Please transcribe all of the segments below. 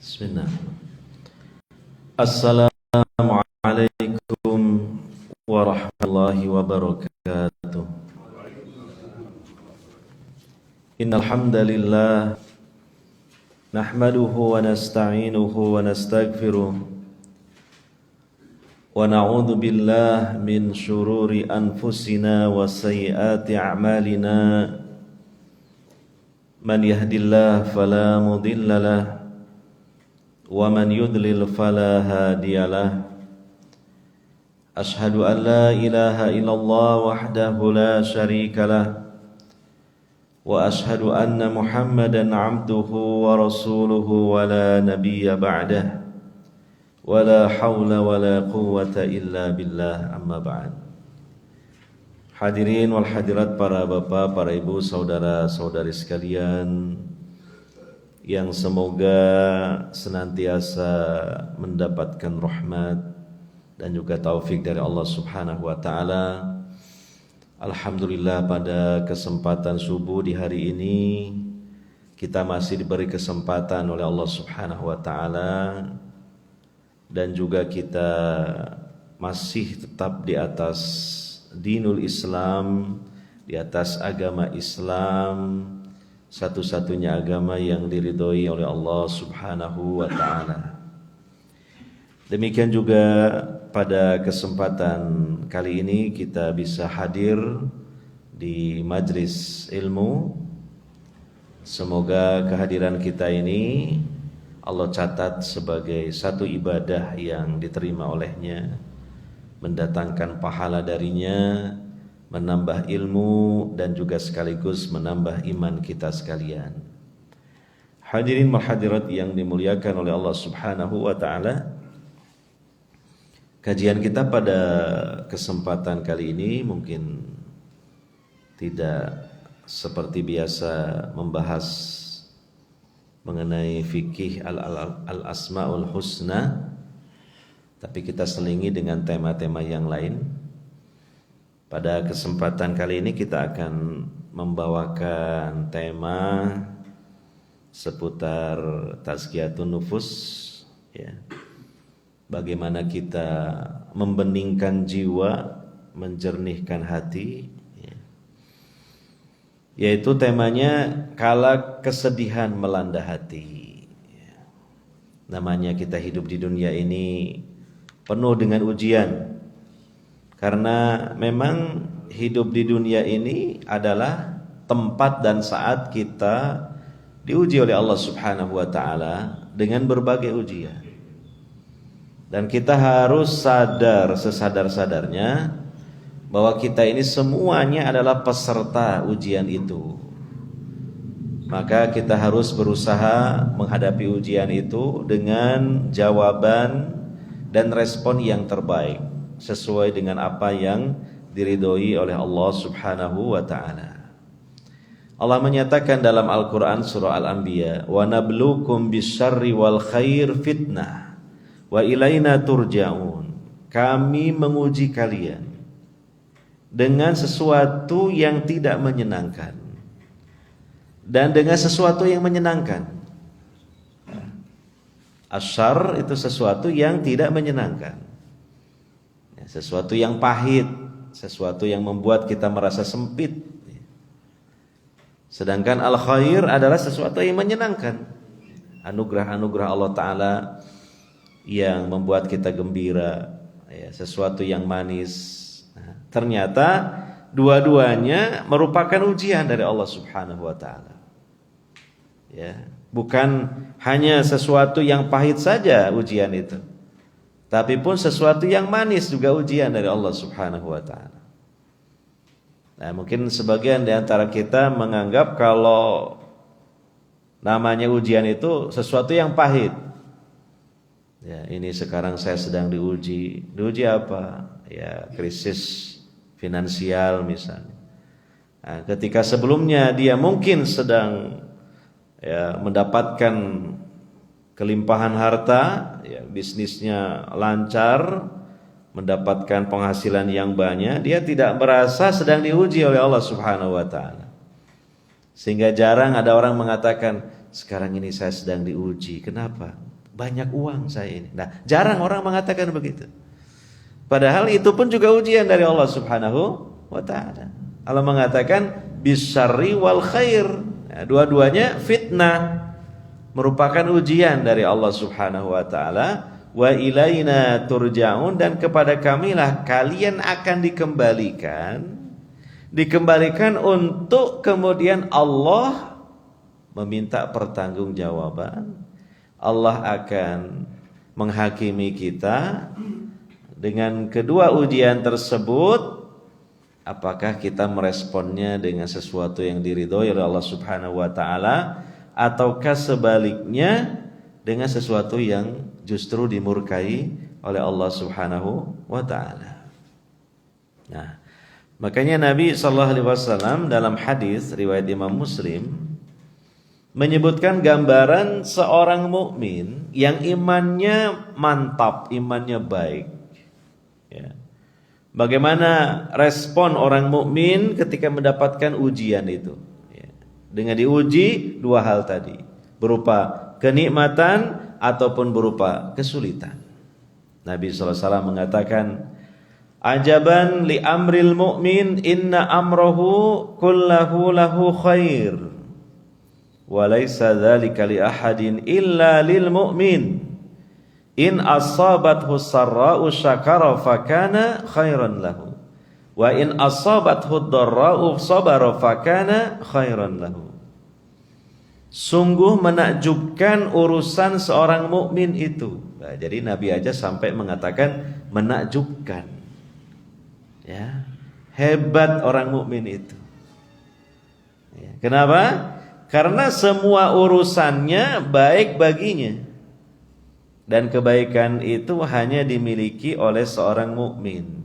Bismillah. Assalamualaikum warahmatullahi wabarakatuh. Innal hamdalillah nahmaduhu wa nasta'inuhu wa nastaghfiruh wa na'udzu billahi min shururi anfusina wa sayyiati a'malina. Man yahdihillahu fala mudilla lahu wa man yudlil fala hadiyalah. Ashhadu an la ilaha illallah wahdahu la syarikalah wa ashhadu anna Muhammadan abduhu wa rasuluhu wa la nabiyya ba'dah wa la hawla wa la quwwata illa billah, amma ba'd. Hadirin wal hadirat, para bapak, para ibu, saudara-saudari sekalian yang semoga senantiasa mendapatkan rahmat dan juga taufik dari Allah Subhanahu wa taala. Alhamdulillah, pada kesempatan subuh di hari ini kita masih diberi kesempatan oleh Allah Subhanahu wa taala, dan juga kita masih tetap di atas dinul Islam, di atas agama Islam, satu-satunya agama yang diridhoi oleh Allah Subhanahu wa taala. Demikian juga pada kesempatan kali ini kita bisa hadir di majlis ilmu. Semoga kehadiran kita ini Allah catat sebagai satu ibadah yang diterima olehnya, mendatangkan pahala darinya, menambah ilmu, dan juga sekaligus menambah iman kita sekalian. Hadirin mahadirat yang dimuliakan oleh Allah Subhanahu wa taala, kajian kita pada kesempatan kali ini mungkin tidak seperti biasa membahas mengenai fikih al-asmaul husna, tapi kita selingi dengan tema-tema yang lain. Pada kesempatan kali ini kita akan membawakan tema seputar tazkiyatun nufus, ya. Bagaimana kita membeningkan jiwa, menjernihkan hati, ya. Yaitu temanya kala kesedihan melanda hati, ya. Namanya kita hidup di dunia ini penuh dengan ujian. Karena memang hidup di dunia ini adalah tempat dan saat kita diuji oleh Allah Subhanahu wa taala dengan berbagai ujian. Dan kita harus sadar sesadar-sadarnya bahwa kita ini semuanya adalah peserta ujian itu. Maka kita harus berusaha menghadapi ujian itu dengan jawaban dan respon yang terbaik, sesuai dengan apa yang diridhoi oleh Allah Subhanahu wa taala. Allah menyatakan dalam Al-Qur'an surah Al-Anbiya, "Wa nabluukum bisyarri wal khair fitnah wa ilaina turja'un." Kami menguji kalian dengan sesuatu yang tidak menyenangkan dan dengan sesuatu yang menyenangkan. Asyar itu sesuatu yang tidak menyenangkan, sesuatu yang pahit, sesuatu yang membuat kita merasa sempit. Sedangkan al-khair adalah sesuatu yang menyenangkan, anugerah-anugerah Allah Ta'ala yang membuat kita gembira, ya, sesuatu yang manis. Nah, ternyata dua-duanya merupakan ujian dari Allah Subhanahu wa Ta'ala, ya. Bukan hanya sesuatu yang pahit saja ujian itu, tapi pun sesuatu yang manis juga ujian dari Allah Subhanahu wa taala. Nah, mungkin sebagian di antara kita menganggap kalau namanya ujian itu sesuatu yang pahit. Ya, ini sekarang saya sedang diuji. Diuji apa? Ya, krisis finansial misalnya. Nah, ketika sebelumnya dia mungkin sedang, ya, mendapatkan kelimpahan harta, ya, bisnisnya lancar, mendapatkan penghasilan yang banyak, dia tidak merasa sedang diuji oleh Allah Subhanahu wa taala. Sehingga jarang ada orang mengatakan, sekarang ini saya sedang diuji. Kenapa? banyak uang saya ini. Nah, jarang orang mengatakan begitu. Padahal itu pun juga ujian dari Allah Subhanahu wa taala. Allah mengatakan bisyarri wal khair. Nah, dua-duanya fitnah, merupakan ujian dari Allah Subhanahu wa taala. Wa ilaina turja'un, dan kepada kamilah kalian akan dikembalikan untuk kemudian Allah meminta pertanggungjawaban. Allah akan menghakimi kita dengan kedua ujian tersebut. Apakah kita meresponnya dengan sesuatu yang diridhoi oleh Allah Subhanahu wa taala, ataukah sebaliknya dengan sesuatu yang justru dimurkai oleh Allah Subhanahu wa taala. Nah, makanya Nabi sallallahu alaihi wasallam dalam hadis riwayat Imam Muslim menyebutkan gambaran seorang mukmin yang imannya mantap, imannya baik. Ya. Bagaimana respon orang mukmin ketika mendapatkan ujian itu? Ya. Dengan diuji dua hal tadi, berupa kenikmatan ataupun berupa kesulitan. Nabi SAW mengatakan, ajaban li amril mu'min inna amrahu kullahu lahu khair wa laysa dzalika li ahadin illa lil mu'min in asabathu sarra'u syakara fakana khairan lahu wa in asabathu dharra'u sabara fakana khairan lahu. Sungguh menakjubkan urusan seorang mukmin itu. Nah, jadi Nabi aja sampai mengatakan menakjubkan. Ya, hebat orang mukmin itu. Ya, kenapa? Karena semua urusannya baik baginya. Dan kebaikan itu hanya dimiliki oleh seorang mukmin.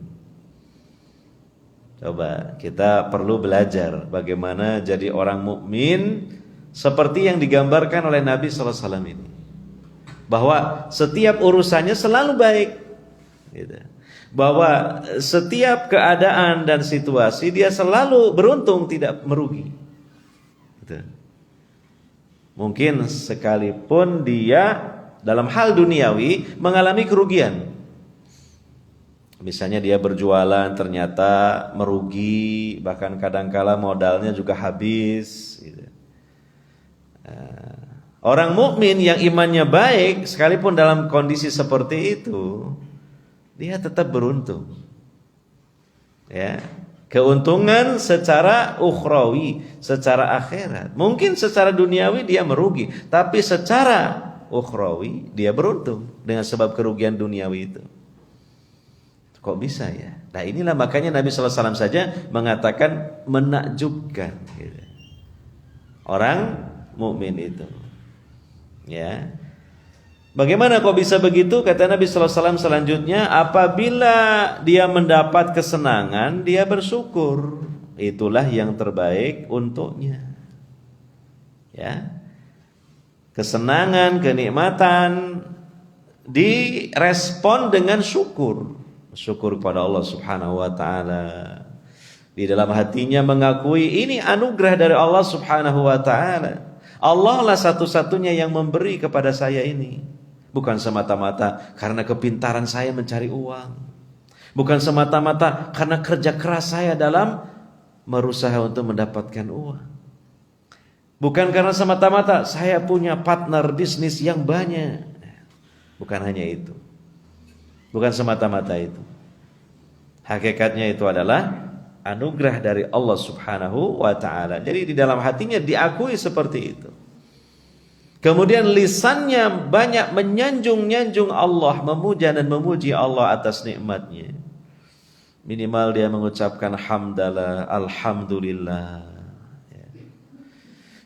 Coba kita perlu belajar bagaimana jadi orang mukmin seperti yang digambarkan oleh Nabi sallallahu alaihi wasallam ini. Bahwa setiap urusannya selalu baik. Gitu. Bahwa setiap keadaan dan situasi dia selalu beruntung, tidak merugi. Gitu. Mungkin sekalipun dia dalam hal duniawi mengalami kerugian. Misalnya dia berjualan ternyata merugi, bahkan kadangkala modalnya juga habis. Gitu. Orang mukmin yang imannya baik, sekalipun dalam kondisi seperti itu, dia tetap beruntung. Ya, keuntungan secara ukhrawi, secara akhirat. Mungkin secara duniawi dia merugi, tapi secara ukhrawi dia beruntung dengan sebab kerugian duniawi itu. Kok bisa ya? Nah, inilah makanya Nabi sallallahu alaihi wasallam saja mengatakan menakjubkan gitu. Orang mukmin itu. Ya. Bagaimana kok bisa begitu? Kata Nabi sallallahu alaihi wasallam selanjutnya, apabila dia mendapat kesenangan, dia bersyukur. Itulah yang terbaik untuknya. Ya. Kesenangan, kenikmatan direspon dengan syukur. Syukur kepada Allah Subhanahu wa taala. Di dalam hatinya mengakui ini anugerah dari Allah Subhanahu wa taala. Allah lah satu-satunya yang memberi kepada saya ini. Bukan semata-mata karena kepintaran saya mencari uang. Bukan semata-mata karena kerja keras saya dalam berusaha untuk mendapatkan uang. Bukan karena semata-mata saya punya partner bisnis yang banyak. Bukan hanya itu. Bukan semata-mata itu. Hakikatnya itu adalah anugerah dari Allah Subhanahu wa ta'ala. Jadi di dalam hatinya diakui seperti itu. Kemudian lisannya banyak menyanjung-nyanjung Allah, memuja dan memuji Allah atas nikmatnya. Minimal dia mengucapkan hamdalah, alhamdulillah.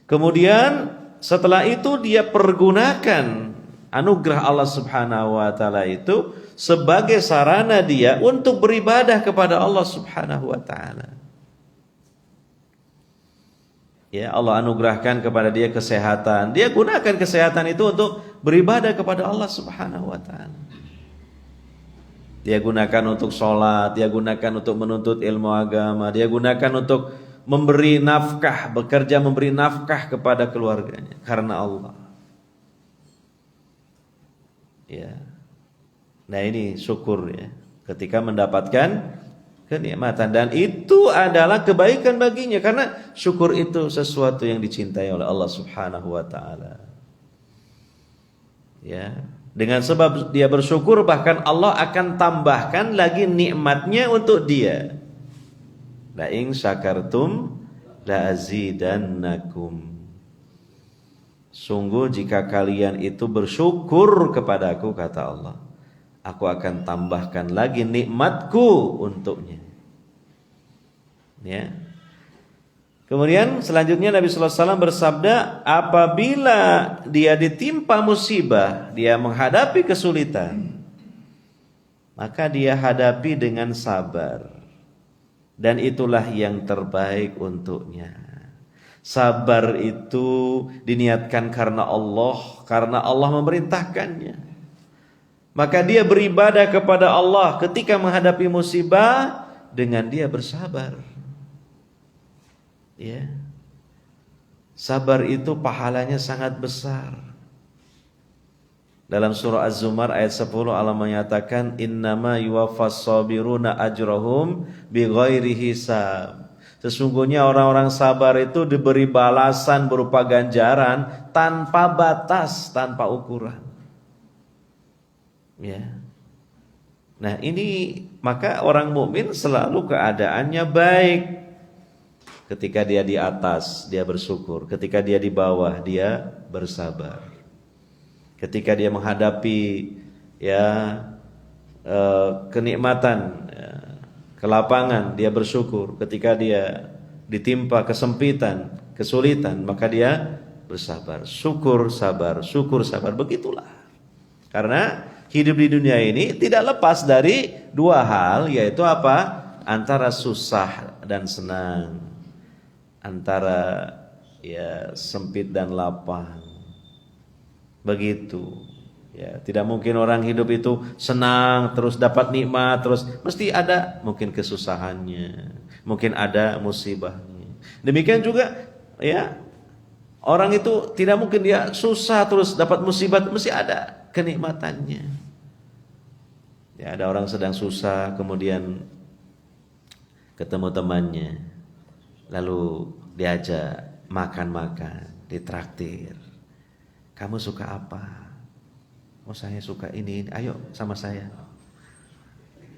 Kemudian setelah itu dia pergunakan anugerah Allah Subhanahu wa ta'ala itu sebagai sarana dia untuk beribadah kepada Allah Subhanahu wa ta'ala. Ya, Allah anugerahkan kepada dia kesehatan. Dia gunakan kesehatan itu untuk beribadah kepada Allah Subhanahu wa ta'ala. Dia gunakan untuk sholat, dia gunakan untuk menuntut ilmu agama, dia gunakan untuk memberi nafkah, bekerja memberi nafkah kepada keluarganya karena Allah. Ya. Nah, ini syukur ya. Ketika mendapatkan kenikmatan, dan itu adalah kebaikan baginya karena syukur itu sesuatu yang dicintai oleh Allah Subhanahu wa taala. Ya. Dengan sebab dia bersyukur, bahkan Allah akan tambahkan lagi nikmatnya untuk dia. La in syakartum la azidannakum. Sungguh jika kalian itu bersyukur kepadaku, kata Allah, aku akan tambahkan lagi nikmatku untuknya. Ya. Kemudian selanjutnya Nabi sallallahu alaihi wasallam bersabda, apabila dia ditimpa musibah, dia menghadapi kesulitan, maka dia hadapi dengan sabar. Dan itulah yang terbaik untuknya. Sabar itu diniatkan karena Allah memerintahkannya. Maka dia beribadah kepada Allah ketika menghadapi musibah dengan dia bersabar. Ya. Sabar itu pahalanya sangat besar. Dalam surah Az-Zumar ayat 10 Allah menyatakan innama yuwaffas sabiruna ajrahum bighairi hisab. Sesungguhnya orang-orang sabar itu diberi balasan berupa ganjaran tanpa batas, tanpa ukuran. Ya. Nah, ini maka orang mukmin selalu keadaannya baik. Ketika dia di atas, dia bersyukur. Ketika dia di bawah, dia bersabar. Ketika dia menghadapi kenikmatan, kelapangan, dia bersyukur. Ketika dia ditimpa kesempitan, kesulitan, maka dia bersabar. Syukur, sabar, syukur, sabar. Begitulah. Karena hidup di dunia ini tidak lepas dari dua hal, yaitu apa? Antara susah dan senang, antara sempit dan lapang. Begitu. Ya, tidak mungkin orang hidup itu senang terus dapat nikmat terus, mesti ada mungkin kesusahannya, mungkin ada musibahnya. Demikian juga ya, orang itu tidak mungkin dia susah terus dapat musibah, mesti ada kenikmatannya. Ya, ada orang sedang susah kemudian ketemu temannya, lalu diajak makan-makan, ditraktir. Kamu suka apa? Oh, saya suka ini. Ayo sama saya.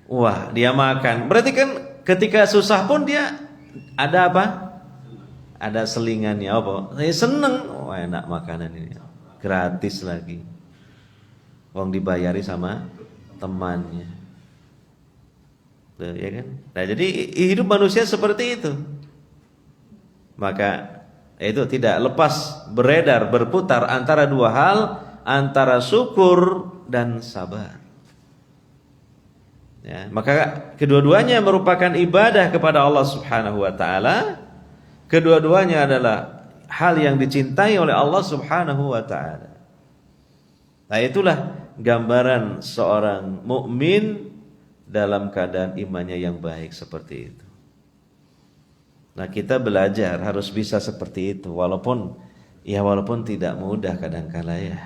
Wah, dia makan. Berarti kan ketika susah pun dia ada apa? Ada selingannya. Apa? Saya seneng. Oh, enak makanan ini. Gratis lagi. Wong dibayari sama temannya. Tuh, ya kan? Nah, jadi hidup manusia seperti itu. Maka itu tidak lepas beredar, berputar antara dua hal, antara syukur dan sabar. Ya, maka kedua-duanya merupakan ibadah kepada Allah Subhanahu wa taala. Kedua-duanya adalah hal yang dicintai oleh Allah Subhanahu wa taala. Nah, itulah gambaran seorang mukmin dalam keadaan imannya yang baik seperti itu. Nah, kita belajar harus bisa seperti itu, walaupun tidak mudah kadang-kala ya.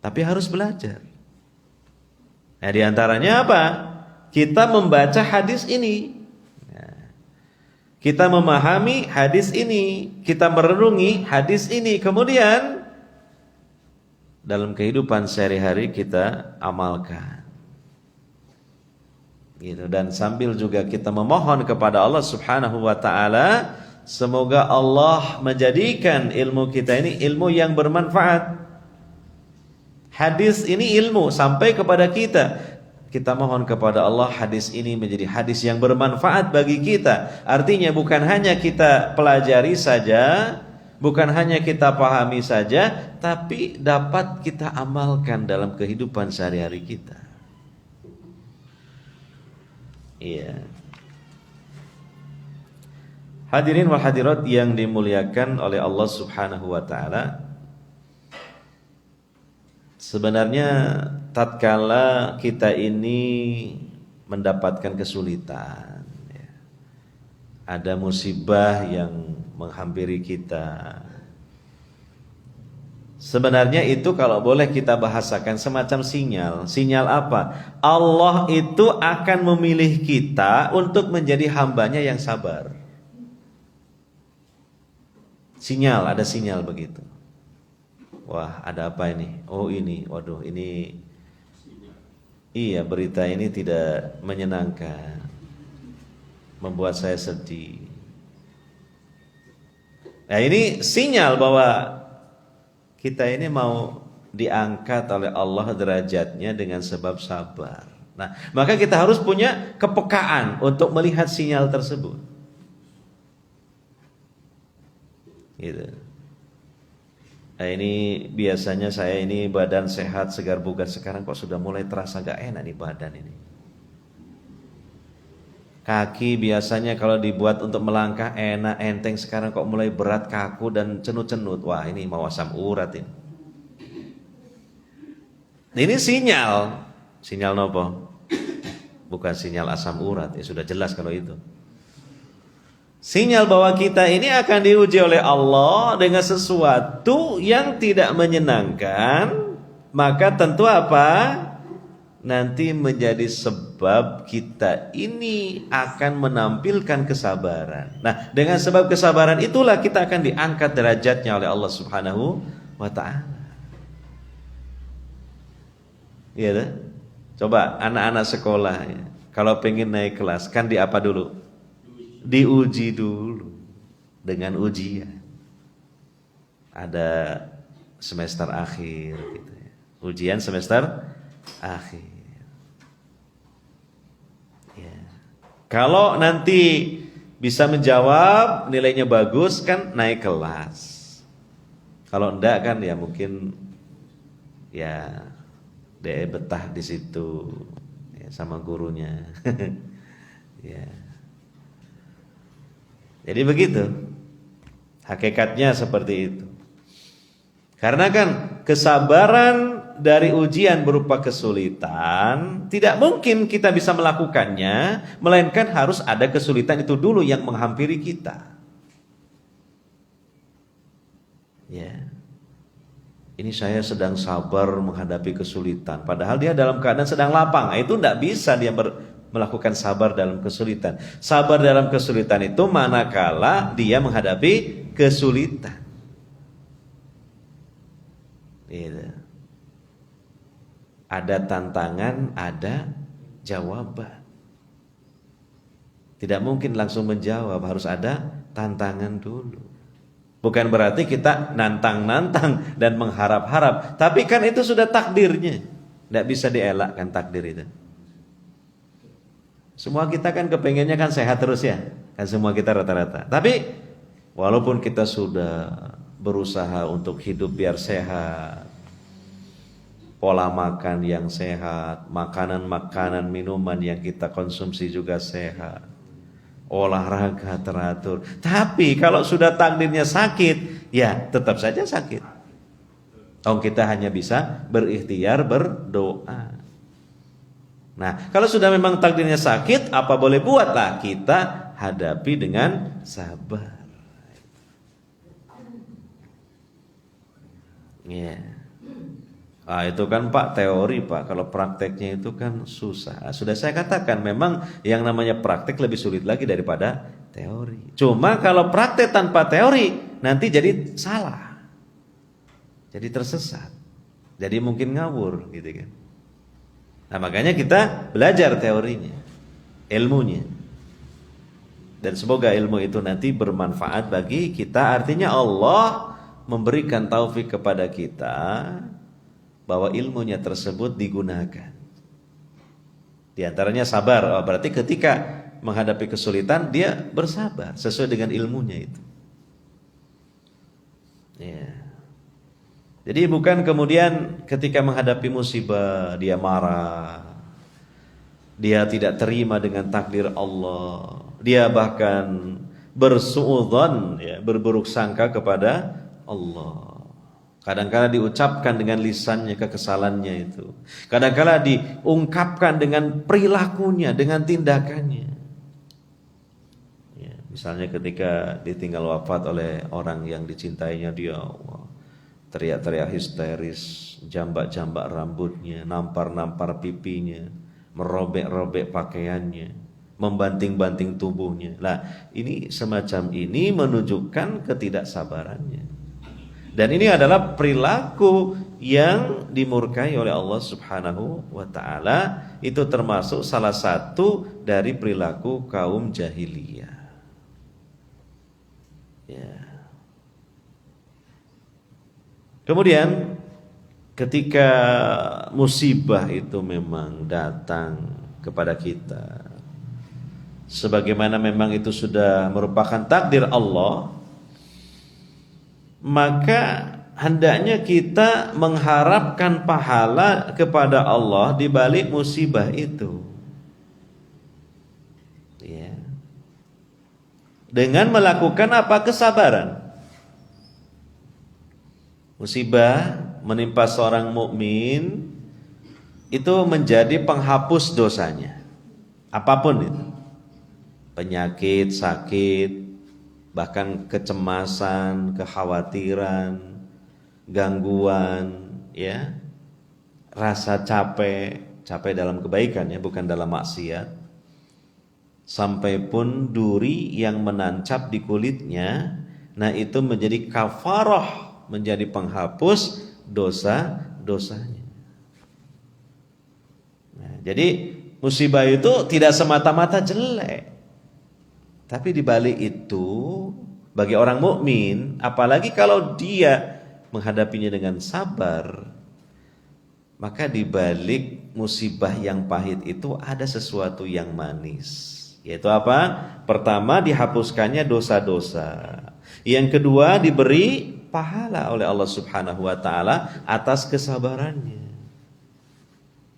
Tapi harus belajar. Nah, di antaranya apa? Kita membaca hadis ini. Kita memahami hadis ini, kita merenungi hadis ini, kemudian dalam kehidupan sehari-hari kita amalkan. Gitu. Dan sambil juga kita memohon kepada Allah Subhanahu wa taala, semoga Allah menjadikan ilmu kita ini ilmu yang bermanfaat. Hadis ini ilmu sampai kepada kita. Kita mohon kepada Allah hadis ini menjadi hadis yang bermanfaat bagi kita. Artinya bukan hanya kita pelajari saja, bukan hanya kita pahami saja, tapi dapat kita amalkan dalam kehidupan sehari-hari kita. Iya. Hadirin wal hadirat yang dimuliakan oleh Allah Subhanahu wa taala. Sebenarnya tatkala kita ini mendapatkan kesulitan, ada musibah yang menghampiri kita, Sebenarnya itu kalau boleh kita bahasakan semacam sinyal. Sinyal apa? Allah itu akan memilih kita untuk menjadi hambanya yang sabar. Sinyal, ada sinyal begitu. Wah, ada apa ini? Oh ini, waduh ini. Iya, berita ini tidak menyenangkan. Membuat saya sedih. Nah ini sinyal bahwa kita ini mau diangkat oleh Allah derajatnya dengan sebab sabar. Nah, maka kita harus punya kepekaan untuk melihat sinyal tersebut. Gitu. Nah, ini biasanya saya ini badan sehat, segar bugar, sekarang kok sudah mulai terasa gak enak nih badan ini. Kaki biasanya kalau dibuat untuk melangkah enak, enteng, sekarang kok mulai berat, kaku dan cenut-cenut. Wah, ini mau asam urat ini. Ini sinyal. Sinyal nopo? Bukan sinyal asam urat, ya sudah jelas kalau itu. Sinyal bahwa kita ini akan diuji oleh Allah dengan sesuatu yang tidak menyenangkan, maka tentu apa? Nanti menjadi sebab kita ini akan menampilkan kesabaran. Nah, dengan sebab kesabaran itulah kita akan diangkat derajatnya oleh Allah Subhanahu wa ta'ala. Iya dah? Coba anak-anak sekolah ya, kalau pengen naik kelas kan di apa dulu? Diuji dulu dengan ujian. Ada semester akhir gitu ya. Ujian semester akhir. Ya. Kalau nanti bisa menjawab, nilainya bagus kan naik kelas. Kalau enggak kan ya mungkin ya dia betah di situ ya, sama gurunya. Ya. Jadi begitu. Hakikatnya seperti itu. Karena kan kesabaran dari ujian berupa kesulitan tidak mungkin kita bisa melakukannya, melainkan harus ada kesulitan itu dulu yang menghampiri kita. Ya. Ini saya sedang sabar menghadapi kesulitan, padahal dia dalam keadaan sedang lapang. Itu tidak bisa dia melakukan sabar dalam kesulitan. Sabar dalam kesulitan itu manakala dia menghadapi kesulitan. Gitu. Ada tantangan, ada jawaban. Tidak mungkin langsung menjawab, harus ada tantangan dulu. Bukan berarti kita nantang-nantang dan mengharap-harap, tapi kan itu sudah takdirnya. Tidak bisa dielakkan takdir itu. Semua kita kan kepengennya kan sehat terus ya, kan semua kita rata-rata. Tapi walaupun kita sudah berusaha untuk hidup biar sehat, pola makan yang sehat, makanan-makanan, minuman yang kita konsumsi juga sehat, olahraga teratur. Tapi kalau sudah takdirnya sakit, ya tetap saja sakit. Kita hanya bisa berikhtiar berdoa. Nah, kalau sudah memang takdirnya sakit, apa boleh buatlah, kita hadapi dengan sabar. Ya. Itu kan Pak teori Pak, kalau prakteknya itu kan susah. Sudah saya katakan memang yang namanya praktek lebih sulit lagi daripada teori. Cuma kalau praktek tanpa teori nanti jadi salah. Jadi tersesat. Jadi mungkin ngawur gitu kan. Nah, makanya kita belajar teorinya, ilmunya. Dan semoga ilmu itu nanti bermanfaat bagi kita. Artinya Allah memberikan taufik kepada kita bahwa ilmunya tersebut digunakan. Di antaranya sabar. Berarti ketika menghadapi kesulitan dia bersabar sesuai dengan ilmunya itu. Ya. Jadi bukan kemudian ketika menghadapi musibah dia marah, dia tidak terima dengan takdir Allah, dia bahkan bersuudzon, ya, berburuk sangka kepada Allah. Kadang-kala diucapkan dengan lisannya kekesalannya itu, kadang-kala diungkapkan dengan perilakunya, dengan tindakannya. Ya, misalnya ketika ditinggal wafat oleh orang yang dicintainya, dia teriak-teriak histeris, jambak-jambak rambutnya, nampar-nampar pipinya, merobek-robek pakaiannya, membanting-banting tubuhnya. Nah, ini semacam ini menunjukkan ketidaksabarannya. Dan ini adalah perilaku yang dimurkai oleh Allah Subhanahu wa taala. Itu termasuk salah satu dari perilaku kaum jahiliyah. Ya. Kemudian ketika musibah itu memang datang kepada kita, sebagaimana memang itu sudah merupakan takdir Allah, maka hendaknya kita mengharapkan pahala kepada Allah di balik musibah itu. Ya. Dengan melakukan apa? Kesabaran. Musibah menimpa seorang mukmin itu menjadi penghapus dosanya. Apapun itu. Penyakit, sakit, bahkan kecemasan, kekhawatiran, gangguan, ya, rasa capek dalam kebaikan ya, bukan dalam maksiat, sampai pun duri yang menancap di kulitnya, nah itu menjadi kafarah, menjadi penghapus dosa-dosanya. Nah, jadi musibah itu tidak semata-mata jelek. Tapi di balik itu bagi orang mukmin, apalagi kalau dia menghadapinya dengan sabar, maka di balik musibah yang pahit itu ada sesuatu yang manis. Yaitu apa? Pertama, dihapuskannya dosa-dosa. Yang kedua, diberi pahala oleh Allah Subhanahu wa taala atas kesabarannya.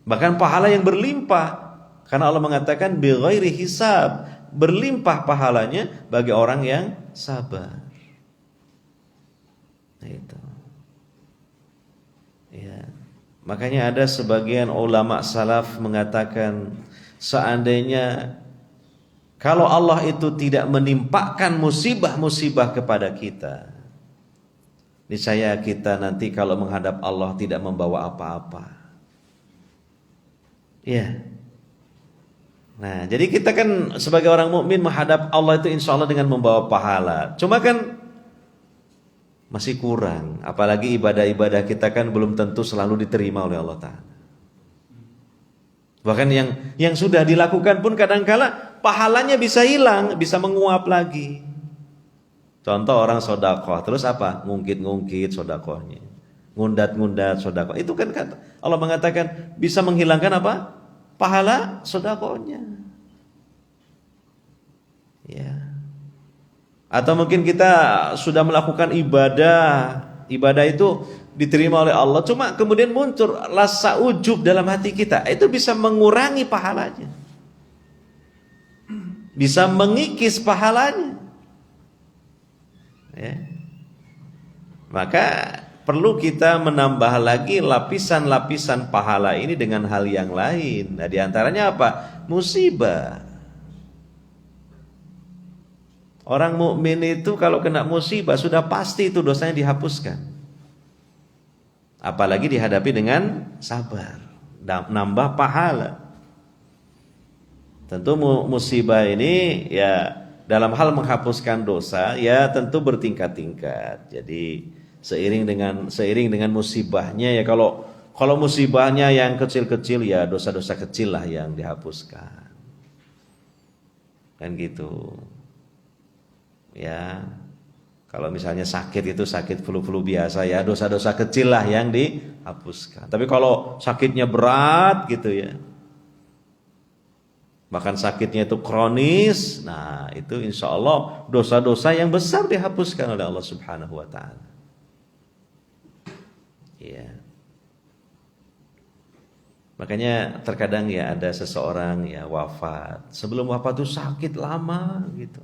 Bahkan pahala yang berlimpah, karena Allah mengatakan bighairi hisab, berlimpah pahalanya bagi orang yang sabar. Nah, itu. Ya. Makanya ada sebagian ulama salaf mengatakan, seandainya kalau Allah itu tidak menimpakan musibah-musibah kepada kita, niscaya kita nanti kalau menghadap Allah tidak membawa apa-apa. Ya. Nah, jadi kita kan sebagai orang mukmin menghadap Allah itu insya Allah dengan membawa pahala. Cuma kan masih kurang. Apalagi ibadah-ibadah kita kan belum tentu selalu diterima oleh Allah Ta'ala. Bahkan yang sudah dilakukan pun kadangkala pahalanya bisa hilang, bisa menguap lagi. Contoh orang sodakoh, terus apa? Ngungkit-ngungkit sodakohnya, ngundat-ngundat sodakoh. Itu kan Allah mengatakan bisa menghilangkan apa? Pahala sodakohnya. Ya. Atau mungkin kita sudah melakukan ibadah itu diterima oleh Allah, cuma kemudian muncul rasa ujub dalam hati kita, itu bisa mengurangi pahalanya, bisa mengikis pahalanya. Ya. Maka perlu kita menambah lagi lapisan-lapisan pahala ini dengan hal yang lain. Nah, diantaranya apa? Musibah. Orang mukmin itu kalau kena musibah sudah pasti itu dosanya dihapuskan. Apalagi dihadapi dengan sabar, nambah pahala. Tentu musibah ini ya dalam hal menghapuskan dosa ya tentu bertingkat-tingkat. Jadi seiring dengan musibahnya ya, kalau musibahnya yang kecil-kecil ya dosa-dosa kecil lah yang dihapuskan. Kan gitu. Ya. Kalau misalnya sakit itu sakit flu-flu biasa ya dosa-dosa kecil lah yang dihapuskan. Tapi kalau sakitnya berat gitu ya, bahkan sakitnya itu kronis, nah itu insya Allah dosa-dosa yang besar dihapuskan oleh Allah Subhanahu wa ta'ala. Ya. Makanya terkadang ya ada seseorang ya wafat, sebelum wafat itu sakit lama gitu.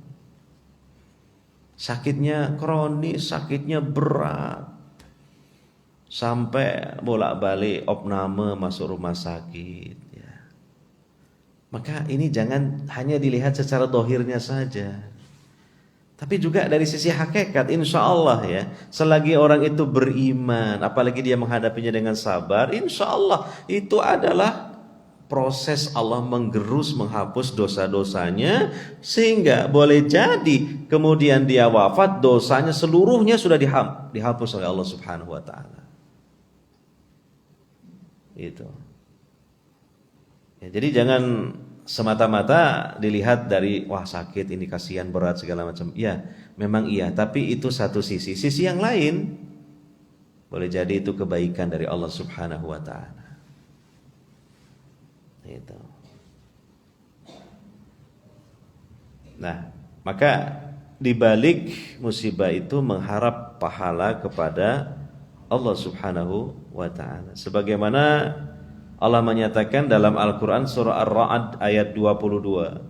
Sakitnya kronis, sakitnya berat, sampai bolak-balik opname masuk rumah sakit ya. Maka ini jangan hanya dilihat secara dohirnya saja, Tapi juga dari sisi hakikat, insya Allah ya, selagi orang itu beriman, apalagi dia menghadapinya dengan sabar, insya Allah itu adalah proses Allah menggerus, menghapus dosa-dosanya, sehingga boleh jadi kemudian dia wafat, dosanya seluruhnya sudah dihapus oleh Allah Subhanahu wa taala. Itu. Ya, jadi jangan semata-mata dilihat dari wah sakit ini, kasihan, berat, segala macam. Ya, memang iya, tapi itu satu sisi. Sisi yang lain boleh jadi itu kebaikan dari Allah Subhanahu wa taala. Itu. Nah, maka dibalik musibah itu mengharap pahala kepada Allah Subhanahu wa taala. Sebagaimana Allah menyatakan dalam Al-Quran surah Ar-Ra'd ayat 22.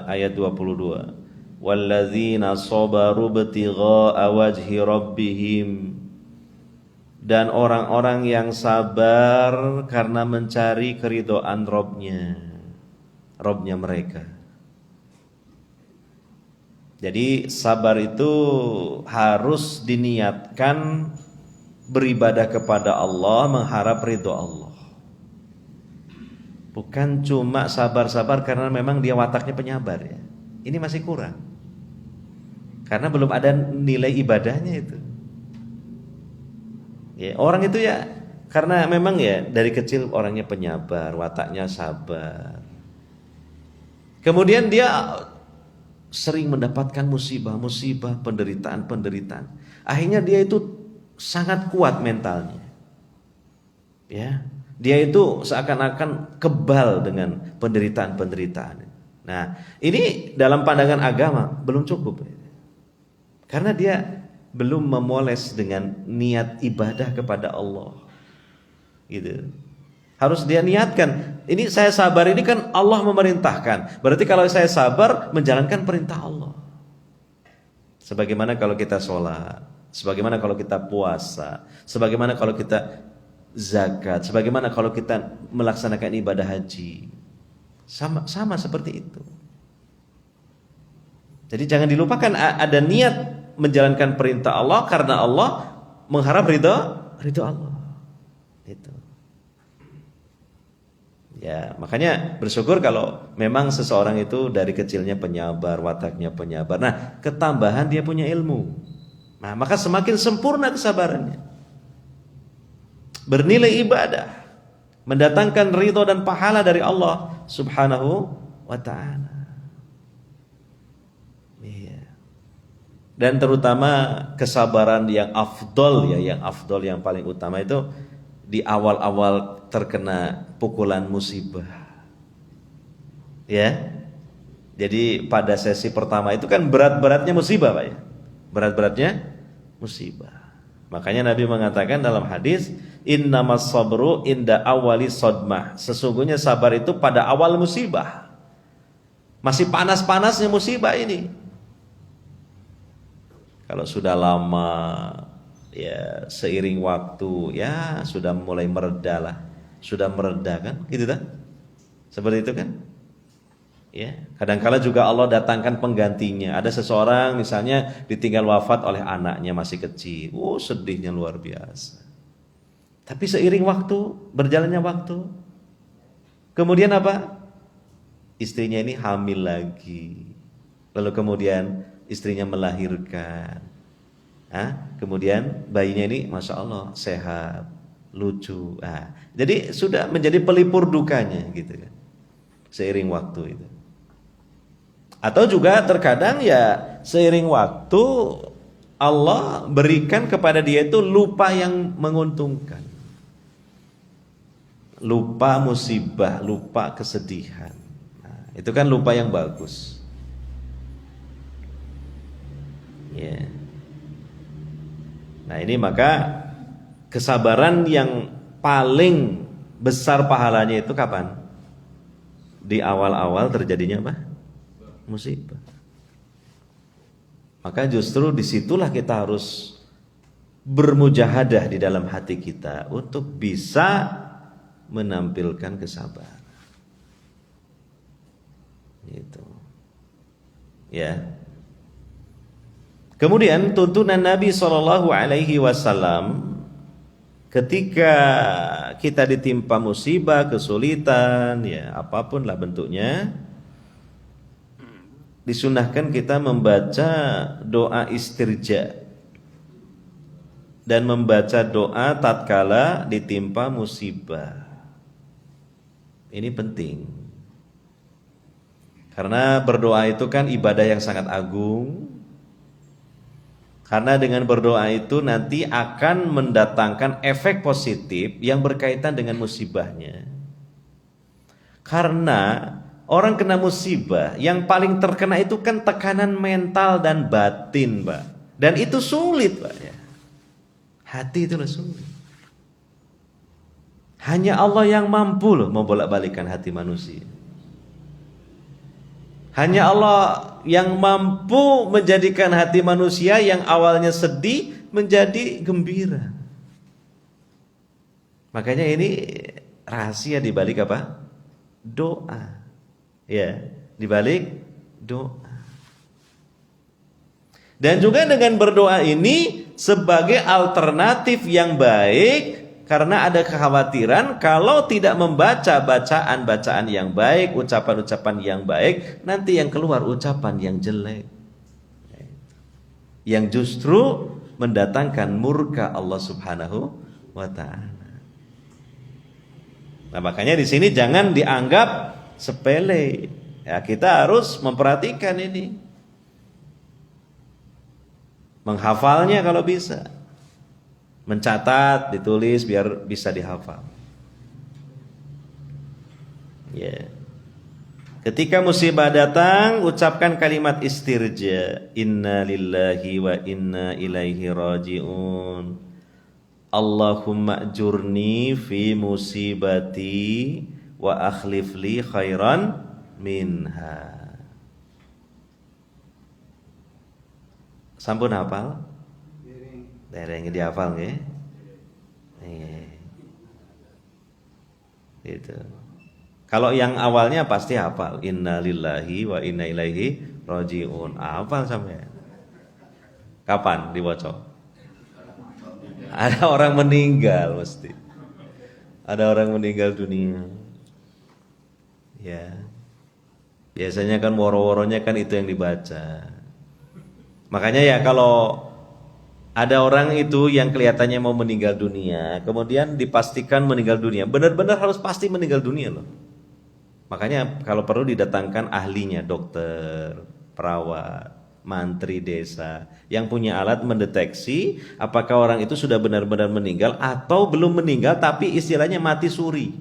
Ayat 22. Walladzina sabaru ibtigha'a wajhi rabbihim. Dan orang-orang yang sabar karena mencari keridhaan Rabbnya mereka. Jadi sabar itu harus diniatkan beribadah kepada Allah, mengharap ridho Allah. Bukan cuma sabar-sabar karena memang dia wataknya penyabar ya. Ini masih kurang. Karena belum ada nilai ibadahnya itu. Ya, orang itu ya karena memang ya dari kecil orangnya penyabar, wataknya sabar. Kemudian dia sering mendapatkan musibah-musibah, penderitaan-penderitaan. Akhirnya dia itu sangat kuat mentalnya. Ya, dia itu seakan-akan kebal dengan penderitaan-penderitaan. Nah, ini dalam pandangan agama belum cukup. Karena dia belum memoles dengan niat ibadah kepada Allah. Gitu. Harus dia niatkan. Ini saya sabar ini kan Allah memerintahkan. Berarti kalau saya sabar menjalankan perintah Allah. Sebagaimana kalau kita sholat, sebagaimana kalau kita puasa, sebagaimana kalau kita zakat, sebagaimana kalau kita melaksanakan ibadah haji. Sama seperti itu. Jadi jangan dilupakan ada niat menjalankan perintah Allah karena Allah mengharap ridho Allah. Itu. Ya, makanya bersyukur kalau memang seseorang itu dari kecilnya penyabar, wataknya penyabar. Nah, ketambahan dia punya ilmu. Nah, maka semakin sempurna kesabarannya. Bernilai ibadah, mendatangkan ridho dan pahala dari Allah Subhanahu wa ta'ala. Iya. Dan terutama kesabaran yang afdol ya, yang afdol yang paling utama itu di awal-awal terkena pukulan musibah. Ya. Jadi pada sesi pertama itu kan berat-beratnya musibah, Pak ya. Berat-beratnya musibah. Makanya Nabi mengatakan dalam hadis, innamas sabru inda awali sodmah. Sesungguhnya sabar itu pada awal musibah. Masih panas-panasnya musibah ini. Kalau sudah lama, ya seiring waktu, ya sudah mulai mereda lah. Sudah mereda kan, gitu kan? Seperti itu kan? Ya, kadangkala juga Allah datangkan penggantinya. Ada seseorang misalnya ditinggal wafat oleh anaknya masih kecil. Sedihnya luar biasa. Tapi seiring waktu, berjalannya waktu, kemudian apa? Istrinya ini hamil lagi. Lalu kemudian istrinya melahirkan. Kemudian bayinya ini Masya Allah sehat, lucu. Jadi sudah menjadi pelipur dukanya gitu kan. Seiring waktu itu. Atau juga terkadang ya seiring waktu Allah berikan kepada dia itu lupa yang menguntungkan. Lupa musibah, lupa kesedihan. Itu kan lupa yang bagus. Ya. Nah ini maka kesabaran yang paling besar pahalanya itu kapan? Di awal-awal terjadinya apa? Musibah. Maka justru disitulah kita harus bermujahadah di dalam hati kita untuk bisa menampilkan kesabaran. Gitu. Ya. Kemudian tuntunan Nabi Shallallahu Alaihi Wasallam ketika kita ditimpa musibah, kesulitan, ya apapun lah bentuknya, disunahkan kita membaca doa istirja dan membaca doa tatkala ditimpa musibah. Ini penting, karena berdoa itu kan ibadah yang sangat agung. Karena dengan berdoa itu nanti akan mendatangkan efek positif yang berkaitan dengan musibahnya. Karena orang kena musibah, yang paling terkena itu kan tekanan mental dan batin, Pak. Dan itu sulit, Pak. Ya. Hati itu sulit. Hanya Allah yang mampu loh membolak-balikan hati manusia. Hanya Allah yang mampu menjadikan hati manusia yang awalnya sedih menjadi gembira. Makanya ini rahasia di balik apa? Doa. Ya, di balik doa. Dan juga dengan berdoa ini sebagai alternatif yang baik, karena ada kekhawatiran kalau tidak membaca bacaan-bacaan yang baik, ucapan-ucapan yang baik, nanti yang keluar ucapan yang jelek, yang justru mendatangkan murka Allah Subhanahu wa Ta'ala. Nah, makanya di sini jangan dianggap sepele. Ya, kita harus memperhatikan ini, menghafalnya kalau bisa. Mencatat, ditulis biar bisa dihafal. Ya. Ketika musibah datang, ucapkan kalimat istirja. Inna lillahi wa inna ilaihi raji'un. Allahumma ajurni fi musibati wa akhlif li khairan minha. Sampun hafal? Dereng dihafal nggih. Itu. Kalau yang awalnya pasti hafal, inna lillahi wa inna ilaihi raji'un. Hafal sampai. Kapan dibaca? Ada orang meninggal mesti. Ada orang meninggal dunia. Ya. Biasanya kan woro-woronya kan itu yang dibaca. Makanya ya kalau ada orang itu yang kelihatannya mau meninggal dunia, kemudian dipastikan meninggal dunia, benar-benar harus pasti meninggal dunia loh. Makanya kalau perlu didatangkan ahlinya, dokter, perawat, mantri desa, yang punya alat mendeteksi apakah orang itu sudah benar-benar meninggal atau belum meninggal tapi istilahnya mati suri.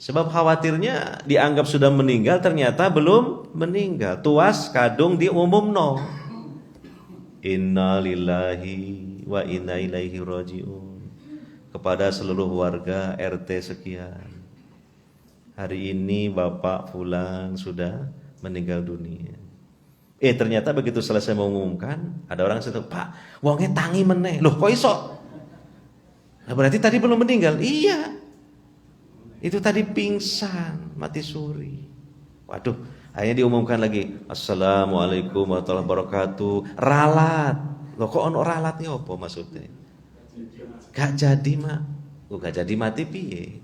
Sebab khawatirnya dianggap sudah meninggal ternyata belum meninggal, tuas kadung diumumno. Inna lillahi wa inna ilaihi raji'un. Kepada seluruh warga RT sekian, hari ini Bapak Fulan sudah meninggal dunia. Ternyata begitu selesai mengumumkan, ada orang situ, Pak, wongnya tangi meneh. Loh kok iso? Nah, berarti tadi belum meninggal. Iya. Itu tadi pingsan, mati suri. Waduh. Akhirnya diumumkan lagi, Assalamualaikum warahmatullahi wabarakatuh. Ralat. Loh kok ono ralatnya apa maksudnya? Gak jadi gak jadi mati piye.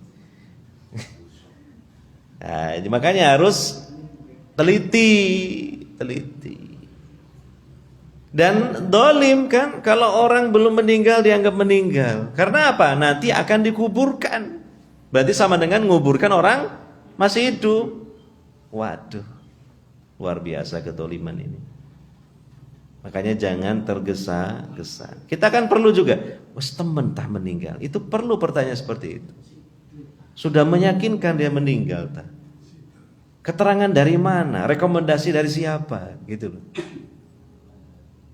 Nah, makanya harus teliti. Dan dolim kan, kalau orang belum meninggal dianggap meninggal. Karena apa? Nanti akan dikuburkan. Berarti sama dengan menguburkan orang masih hidup. Waduh. Luar biasa kedoliman ini. Makanya jangan tergesa-gesa. Kita kan perlu juga, temen tah meninggal. Itu perlu pertanyaan seperti itu. Sudah meyakinkan dia meninggal tah? Keterangan dari mana? Rekomendasi dari siapa? Gitu loh.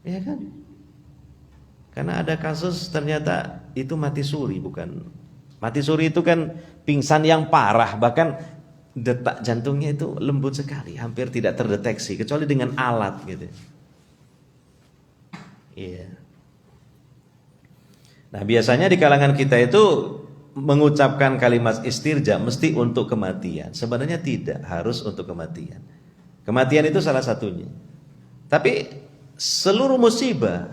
Iya kan? Karena ada kasus ternyata itu mati suri, bukan. Mati suri itu kan pingsan yang parah, bahkan detak jantungnya itu lembut sekali, hampir tidak terdeteksi kecuali dengan alat gitu. Iya. Nah, biasanya di kalangan kita itu mengucapkan kalimat istirja mesti untuk kematian. Sebenarnya tidak harus untuk kematian. Kematian itu salah satunya. Tapi seluruh musibah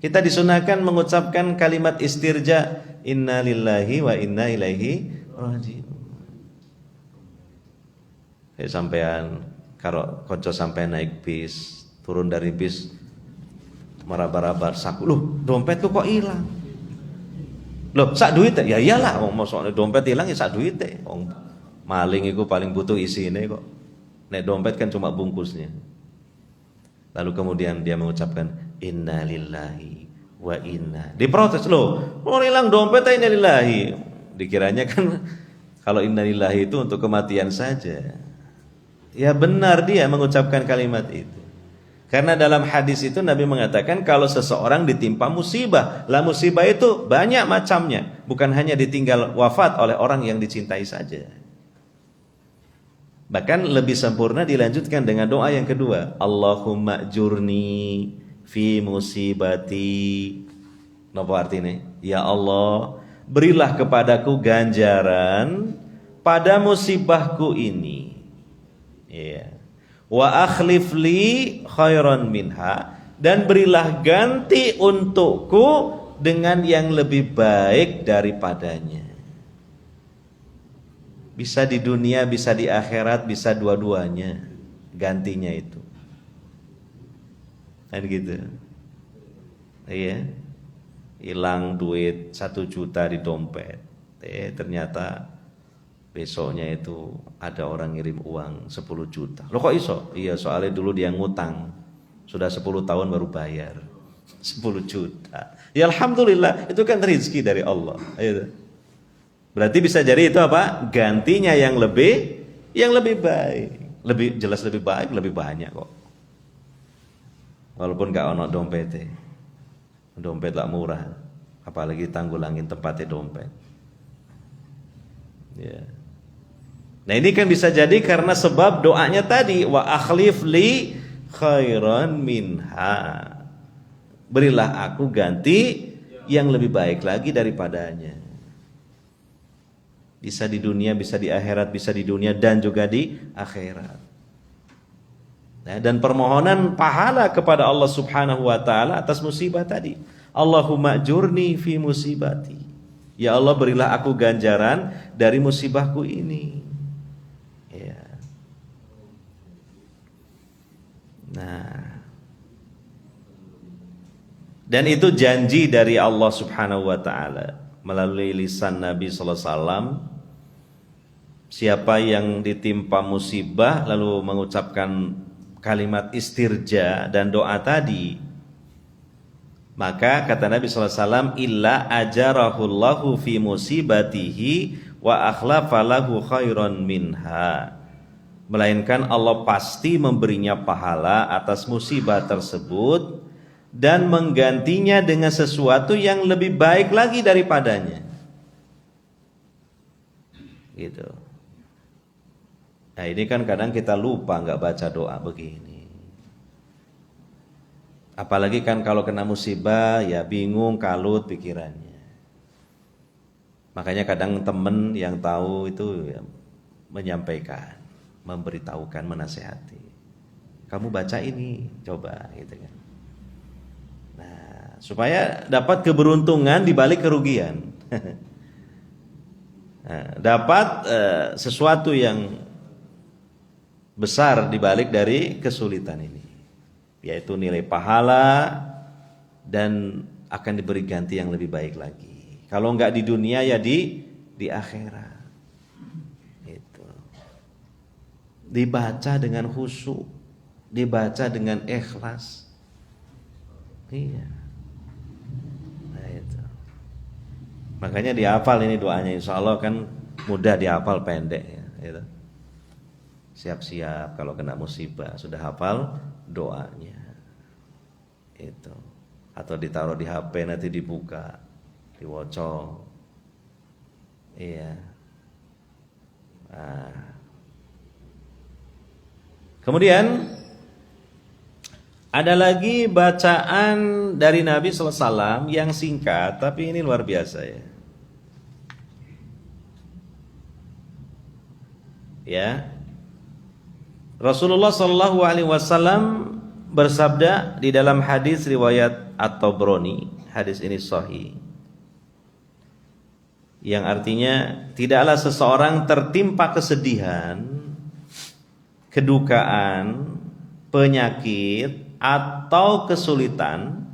kita disunahkan mengucapkan kalimat istirja, inna lillahi wa inna ilaihi raji'un. Sampean karo konco sampean naik bis, turun dari bis meraba-raba saku, loh dompetku kok hilang? Loh sak duit ya iyalah, mosok dompet hilang ya sak duit teh. Maling itu paling butuh isine kok. Nek dompet kan cuma bungkusnya. Lalu kemudian dia mengucapkan inna lillahi wa inna. Diprotes, loh hilang dompet inna lillahi. Dikiranya kan kalau inna lillahi itu untuk kematian saja. Ya benar dia mengucapkan kalimat itu. Karena dalam hadis itu Nabi mengatakan kalau seseorang ditimpa musibah, lah musibah itu banyak macamnya, bukan hanya ditinggal wafat oleh orang yang dicintai saja. Bahkan lebih sempurna dilanjutkan dengan doa yang kedua, Allahumma jurni fi musibati. Napa artinya? Ya Allah, berilah kepadaku ganjaran pada musibahku ini. Ya. Wa akhlif li khairan minha, dan berilah ganti untukku dengan yang lebih baik daripadanya. Bisa di dunia, bisa di akhirat, bisa dua-duanya gantinya itu. Kan gitu. Iya. Hilang duit 1 juta di dompet. Ternyata besoknya itu ada orang ngirim uang 10 juta. Loh kok iso? Iya soalnya dulu dia ngutang. Sudah 10 tahun baru bayar 10 juta. Ya alhamdulillah, itu kan rezeki dari Allah. Ayo. Berarti bisa jadi itu apa? Gantinya yang lebih baik. Lebih jelas lebih baik, lebih banyak kok. Walaupun gak ono dompetnya. Dompet lah murah. Apalagi tanggulangin tempatnya dompet. Ya. Nah ini kan bisa jadi karena sebab doanya tadi, wa akhlif li khairan minha, berilah aku ganti yang lebih baik lagi daripadanya. Bisa di dunia, bisa di akhirat, bisa di dunia dan juga di akhirat. Nah, dan permohonan pahala kepada Allah Subhanahu wa taala atas musibah tadi. Allahumma jurni fi musibati. Ya Allah, berilah aku ganjaran dari musibahku ini. Ya. Nah, dan itu janji dari Allah Subhanahu wa taala melalui lisan Nabi sallallahu alaihi wasallam. Siapa yang ditimpa musibah lalu mengucapkan kalimat istirja dan doa tadi, maka kata Nabi sallallahu alaihi wasallam, illa ajarahullahu fi musibatihi wa akhlafa lahu khairan minha, melainkan Allah pasti memberinya pahala atas musibah tersebut dan menggantinya dengan sesuatu yang lebih baik lagi daripadanya. Gitu. Nah ini kan kadang kita lupa nggak baca doa begini. Apalagi kan kalau kena musibah ya bingung, kalut pikirannya. Makanya kadang temen yang tahu itu ya, menyampaikan, memberitahukan, menasehati. Kamu baca ini, coba gitu kan. Nah, supaya dapat keberuntungan di balik kerugian. Nah, dapat sesuatu yang besar dibalik dari kesulitan ini, yaitu nilai pahala dan akan diberi ganti yang lebih baik lagi. Kalau enggak di dunia ya di akhirat. Itu. Dibaca dengan khusyuk, dibaca dengan ikhlas. Iya. Nah itu. Makanya dihafal ini doanya, insya Allah kan mudah dihafal, pendek ya. Gitu. Siap-siap kalau kena musibah sudah hafal doanya itu, atau ditaruh di HP nanti dibuka diwocok. Iya. Nah. Kemudian ada lagi bacaan dari Nabi sallallahu alaihi wasallam yang singkat tapi ini luar biasa ya. Ya. Rasulullah sallallahu alaihi wasallam bersabda di dalam hadis riwayat At-Tabrani, hadis ini sahih, yang artinya tidaklah seseorang tertimpa kesedihan, kedukaan, penyakit atau kesulitan,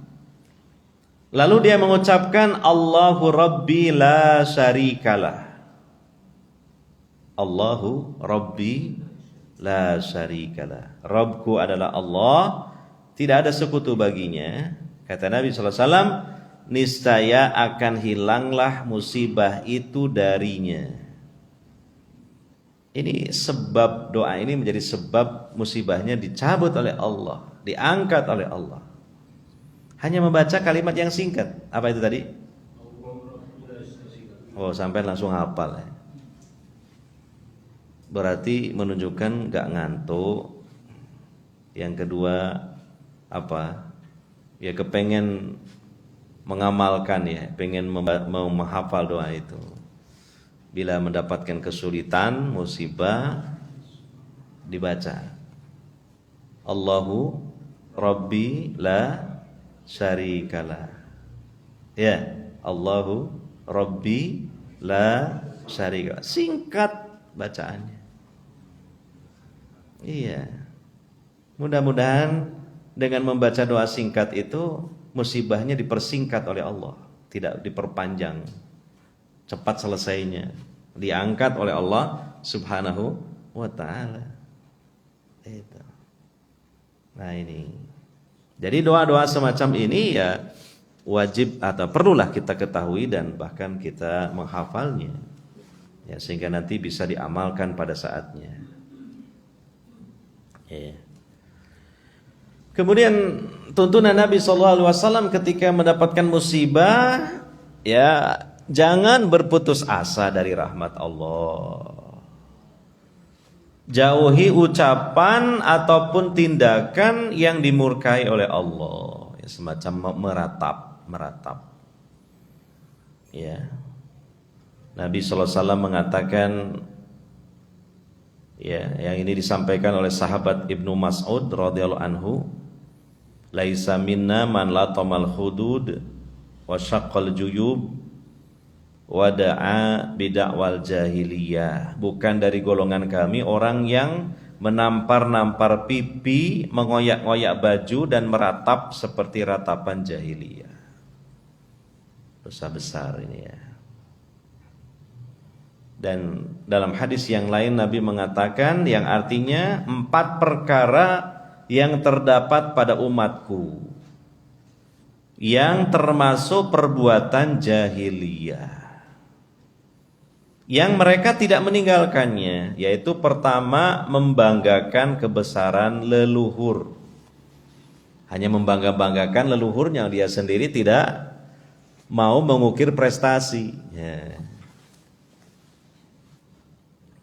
lalu dia mengucapkan Allahu Rabbi la syarikalah. Allahu Rabbi la syarikalah. Rabbku adalah Allah, tidak ada sekutu baginya. Kata Nabi SAW, niscaya akan hilanglah musibah itu darinya. Ini sebab doa ini menjadi sebab musibahnya dicabut oleh Allah, diangkat oleh Allah. Hanya membaca kalimat yang singkat. Apa itu tadi? Oh, sampai langsung hafal ya. Berarti menunjukkan gak ngantuk. Yang kedua apa? Ya kepengen mengamalkan ya, pengen menghafal doa itu. Bila mendapatkan kesulitan, musibah, dibaca Allahu Rabbi la syarikalah. Ya, Allahu Rabbi la syarikalah. Singkat bacaannya. Iya. Mudah-mudahan dengan membaca doa singkat itu musibahnya dipersingkat oleh Allah, tidak diperpanjang. Cepat selesainya, diangkat oleh Allah Subhanahu wa taala. Itu. Nah, ini. Jadi doa-doa semacam ini ya wajib atau perlulah kita ketahui dan bahkan kita menghafalnya. Ya, sehingga nanti bisa diamalkan pada saatnya. Ya. Kemudian tuntunan Nabi SAW ketika mendapatkan musibah, ya jangan berputus asa dari rahmat Allah. Jauhi ucapan ataupun tindakan yang dimurkai oleh Allah, ya, semacam meratap. Ya. Nabi SAW mengatakan, ya, yang ini disampaikan oleh sahabat Ibnu Mas'ud radhiyallahu anhu, laisa minna man latamal hudud wa syaqqal juyub wa da'a bid'awal jahiliyah. Bukan dari golongan kami orang yang menampar-nampar pipi, mengoyak-ngoyak baju dan meratap seperti ratapan jahiliyah. Dosa besar ini ya. Dan dalam hadis yang lain Nabi mengatakan yang artinya 4 perkara yang terdapat pada umatku yang termasuk perbuatan jahiliyah yang mereka tidak meninggalkannya, yaitu pertama membanggakan kebesaran leluhur. Hanya membangga-banggakan leluhurnya, dia sendiri tidak mau mengukir prestasi ya.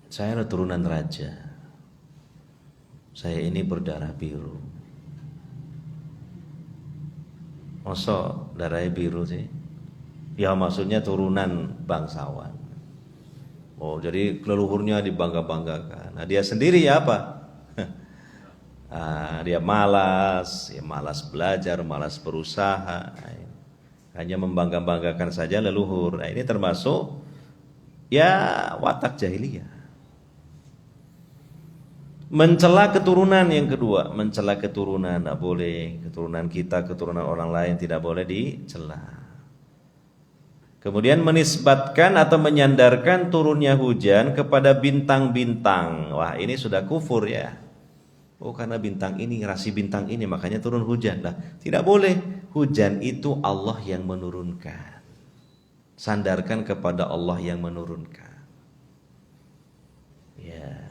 Saya adalah turunan raja, saya ini berdarah biru. Masa darahnya biru sih? Ya maksudnya turunan bangsawan. Oh jadi leluhurnya dibangga-banggakan. Nah dia sendiri ya apa? Dia malas, ya malas belajar, malas berusaha. Hanya membangga-banggakan saja leluhur. Nah ini termasuk ya watak jahiliyah. Mencela keturunan yang kedua, mencela keturunan tidak boleh, keturunan kita, keturunan orang lain tidak boleh dicela. Kemudian menisbatkan atau menyandarkan turunnya hujan kepada bintang-bintang. Wah ini sudah kufur ya. Oh karena bintang ini, rasi bintang ini makanya turun hujan. Lah tidak boleh, hujan itu Allah yang menurunkan. Sandarkan kepada Allah yang menurunkan. Ya.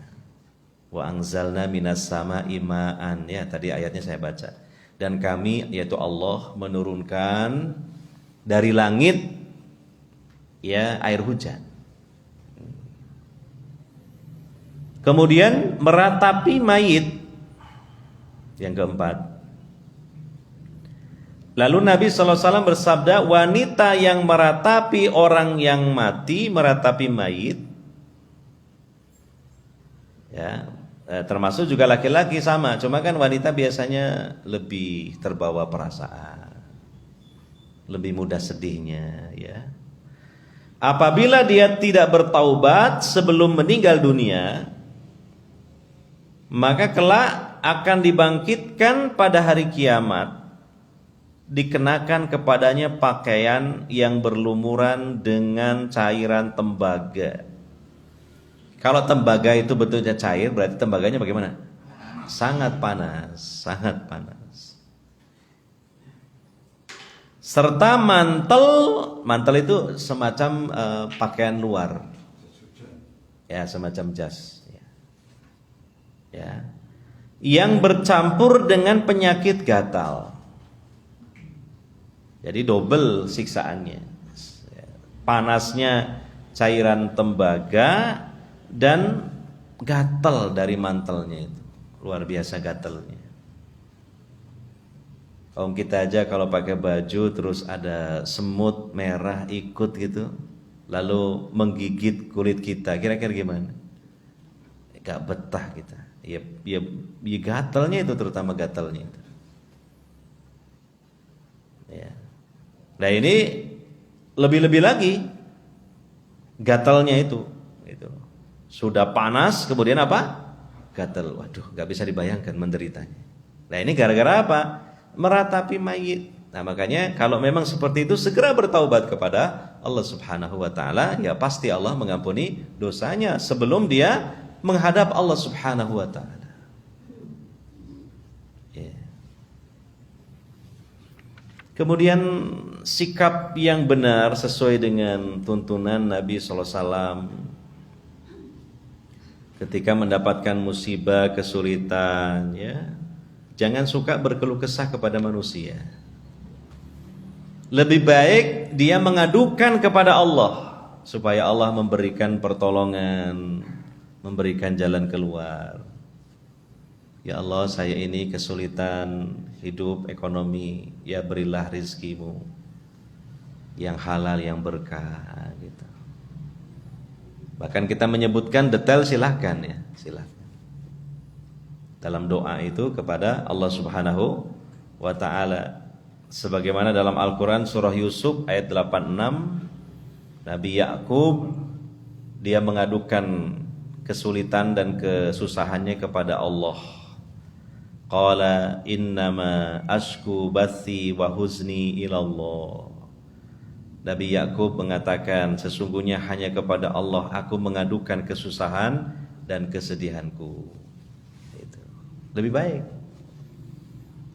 Wa anzalna minas sama'i ma'an, ya tadi ayatnya saya baca. Dan kami yaitu Allah menurunkan dari langit ya air hujan. Kemudian meratapi mayit yang keempat. Lalu Nabi SAW bersabda, wanita yang meratapi orang yang mati, meratapi mayit, ya, Termasuk juga laki-laki sama, cuma kan wanita biasanya lebih terbawa perasaan, lebih mudah sedihnya, ya. Apabila dia tidak bertaubat sebelum meninggal dunia, maka kelak akan dibangkitkan pada hari kiamat, dikenakan kepadanya pakaian yang berlumuran dengan cairan tembaga. Kalau tembaga itu bentuknya cair, berarti tembaganya bagaimana? Sangat panas, sangat panas. Serta mantel itu semacam pakaian luar, ya, semacam jas, ya, yang bercampur dengan penyakit gatal. Jadi double siksaannya, panasnya cairan tembaga dan gatal dari mantelnya itu, luar biasa gatalnya. Om kita aja kalau pakai baju terus ada semut merah ikut gitu, lalu menggigit kulit kita, kira-kira gimana? Gak betah kita. Ya gatalnya itu, terutama gatalnya itu. Ya. Nah ini lebih-lebih lagi gatalnya itu. Sudah panas, kemudian apa? Gatal. Waduh, gak bisa dibayangkan menderitanya. Nah ini gara-gara apa? Meratapi mayit. Nah makanya kalau memang seperti itu, segera bertaubat kepada Allah Subhanahu wa ta'ala. Ya pasti Allah mengampuni dosanya sebelum dia menghadap Allah Subhanahu wa ta'ala. Ya. Kemudian sikap yang benar sesuai dengan tuntunan Nabi SAW ketika mendapatkan musibah, kesulitan, ya, jangan suka berkeluh kesah kepada manusia. Lebih baik dia mengadukan kepada Allah supaya Allah memberikan pertolongan, memberikan jalan keluar. Ya Allah, saya ini kesulitan hidup, ekonomi, ya berilah rizkimu yang halal, yang berkah, gitu. Bahkan kita menyebutkan detail, silahkan ya, silahkan. Dalam doa itu kepada Allah Subhanahu wa ta'ala. Sebagaimana dalam Al-Quran surah Yusuf ayat 86, Nabi Yakub dia mengadukan kesulitan dan kesusahannya kepada Allah. Qala innama ashku bathi wa huzni ilallah. Nabi Yakub mengatakan, sesungguhnya hanya kepada Allah aku mengadukan kesusahan dan kesedihanku. Itu lebih baik.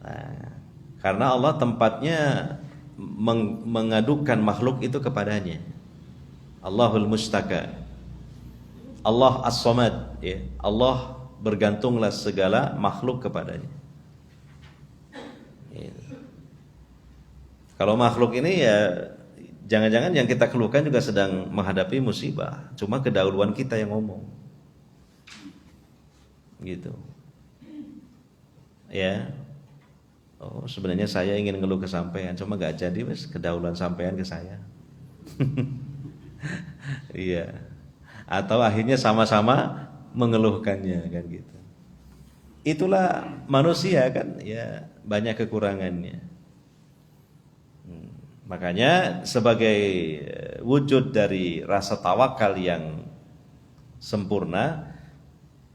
Nah, karena Allah tempatnya mengadukan makhluk itu kepadanya. Allahul Mustaka, Allah As-Samad, ya. Allah bergantunglah segala makhluk kepadanya. Ya. Kalau makhluk ini ya jangan-jangan yang kita keluhkan juga sedang menghadapi musibah, cuma kedahuluan kita yang ngomong, gitu. Ya, oh sebenarnya saya ingin ngeluh ke sampean, cuma gak jadi, wes kedahuluan sampean ke saya. Iya. Atau akhirnya sama-sama mengeluhkannya, kan gitu. Itulah manusia kan, ya banyak kekurangannya. Makanya sebagai wujud dari rasa tawakal yang sempurna,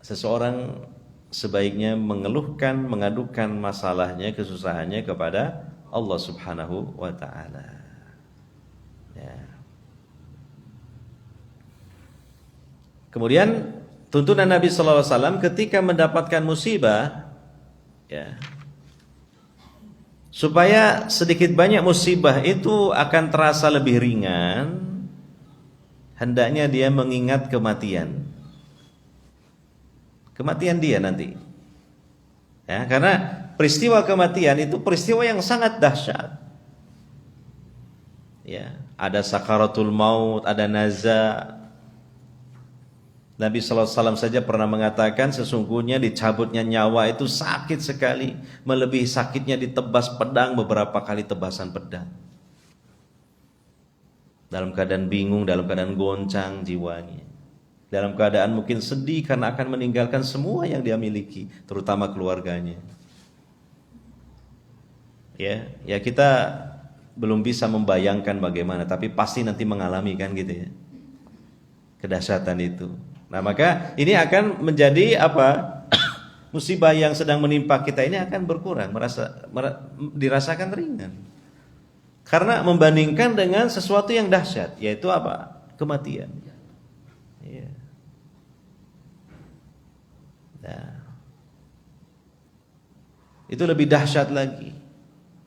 seseorang sebaiknya mengeluhkan, mengadukan masalahnya, kesusahannya kepada Allah Subhanahu wa ta'ala. Ya. Kemudian tuntunan Nabi sallallahu alaihi wasallam ketika mendapatkan musibah, ya, supaya sedikit banyak musibah itu akan terasa lebih ringan, hendaknya dia mengingat kematian. Kematian dia nanti. Ya, karena peristiwa kematian itu peristiwa yang sangat dahsyat. Ya, ada sakaratul maut, ada naza. Nabi sallallahu alaihi wasallam saja pernah mengatakan sesungguhnya dicabutnya nyawa itu sakit sekali, melebihi sakitnya ditebas pedang beberapa kali tebasan pedang. Dalam keadaan bingung, dalam keadaan goncang jiwanya. dalam keadaan mungkin sedih karena akan meninggalkan semua yang dia miliki, terutama keluarganya. Ya kita belum bisa membayangkan bagaimana, tapi pasti nanti mengalami kan gitu ya, kedahsyatan itu. Nah maka ini akan menjadi musibah yang sedang menimpa kita ini akan berkurang, dirasakan ringan. Karena membandingkan dengan sesuatu yang dahsyat, yaitu kematian. Ya. Nah, itu lebih dahsyat lagi.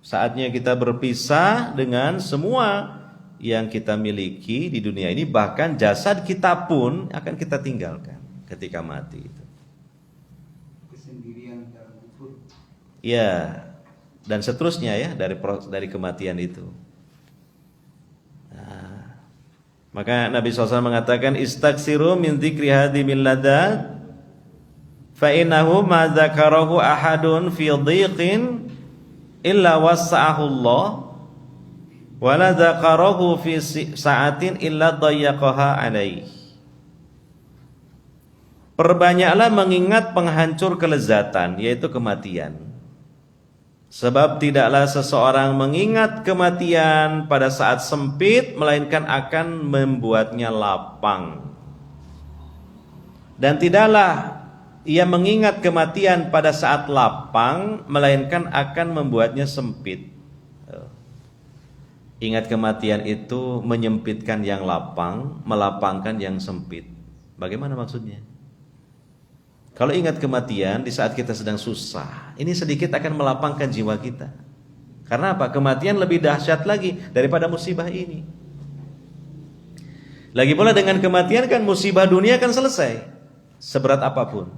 Saatnya kita berpisah dengan semua yang kita miliki di dunia ini, bahkan jasad kita pun akan kita tinggalkan ketika mati itu. Kesendirian dalam kubur. Ya, dan seterusnya ya dari kematian itu. Nah, maka Nabi SAW mengatakan istaksiru min dzikri hadimil ladat fa innahu ma dzakarahu ahadun fi dhiqin illa wasa'ahu Allah wa la dzakarahu fi sa'atin illa dayyaqaha alaihi. Perbanyaklah mengingat penghancur kelezatan, yaitu kematian. Sebab tidaklah seseorang mengingat kematian pada saat sempit, melainkan akan membuatnya lapang. Dan tidaklah ia mengingat kematian pada saat lapang, melainkan akan membuatnya sempit. Ingat kematian itu menyempitkan yang lapang, melapangkan yang sempit. Bagaimana maksudnya? Kalau ingat kematian di saat kita sedang susah, ini sedikit akan melapangkan jiwa kita. Karena apa? Kematian lebih dahsyat lagi daripada musibah ini. Lagi pula dengan kematian kan musibah dunia kan selesai, seberat apapun.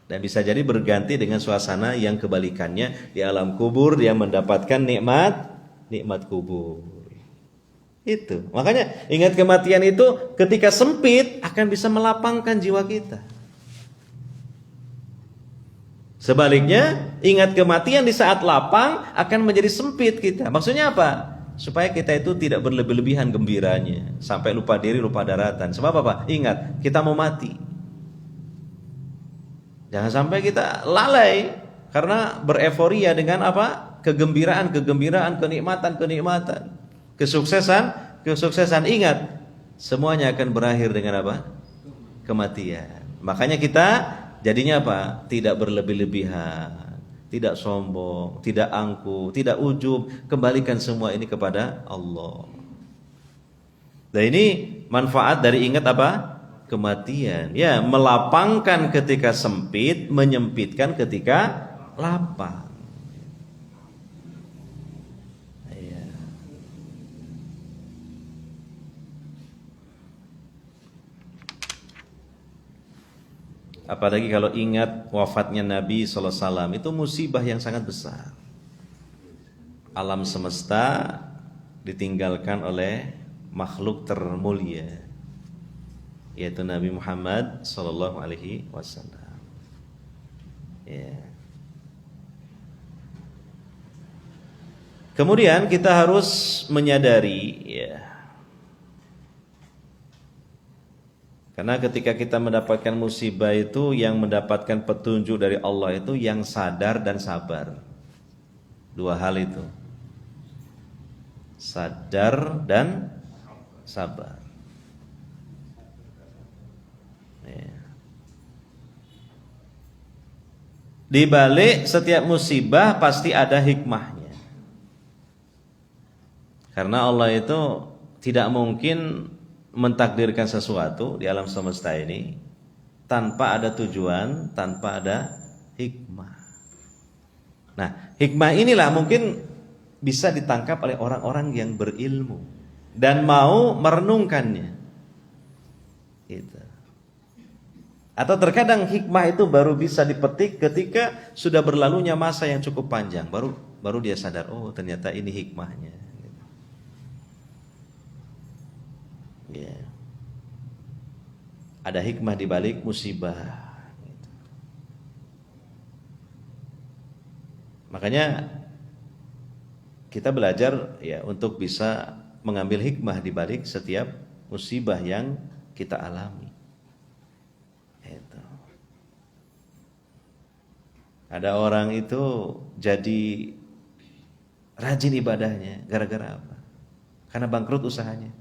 Dan bisa jadi berganti dengan suasana yang kebalikannya. Di alam kubur dia mendapatkan nikmat kubur. Itu. Makanya ingat kematian itu ketika sempit akan bisa melapangkan jiwa kita. Sebaliknya, ingat kematian di saat lapang akan menjadi sempit kita. Maksudnya apa? Supaya kita itu tidak berlebih-lebihan gembiranya, sampai lupa diri, lupa daratan. Sebab apa? Ingat, kita mau mati. Jangan sampai kita lalai karena bereforia dengan kegembiraan, kenikmatan, kesuksesan. Ingat, semuanya akan berakhir dengan kematian. Makanya kita jadinya tidak berlebih-lebihan, tidak sombong, tidak angkuh, tidak ujub. Kembalikan semua ini kepada Allah. Dan ini manfaat dari ingat kematian. Ya, melapangkan ketika sempit, menyempitkan ketika lapang. Ya. Apalagi kalau ingat wafatnya Nabi SAW, itu musibah yang sangat besar. Alam semesta ditinggalkan oleh makhluk termulia, yaitu Nabi Muhammad SAW. Ya. Kemudian kita harus menyadari, ya, karena ketika kita mendapatkan musibah itu, yang mendapatkan petunjuk dari Allah itu yang sadar dan sabar. Dua hal itu, sadar dan sabar. Ya. Di balik setiap musibah pasti ada hikmahnya. Karena Allah itu tidak mungkin mentakdirkan sesuatu di alam semesta ini tanpa ada tujuan, tanpa ada hikmah. Nah, hikmah inilah mungkin bisa ditangkap oleh orang-orang yang berilmu dan mau merenungkannya. Gitu. Atau terkadang hikmah itu baru bisa dipetik ketika sudah berlalunya masa yang cukup panjang, baru dia sadar, oh ternyata ini hikmahnya. Ya. Ada hikmah di balik musibah. Makanya kita belajar ya untuk bisa mengambil hikmah di balik setiap musibah yang kita alami. Itu. Ada orang itu jadi rajin ibadahnya gara-gara apa? Karena bangkrut usahanya.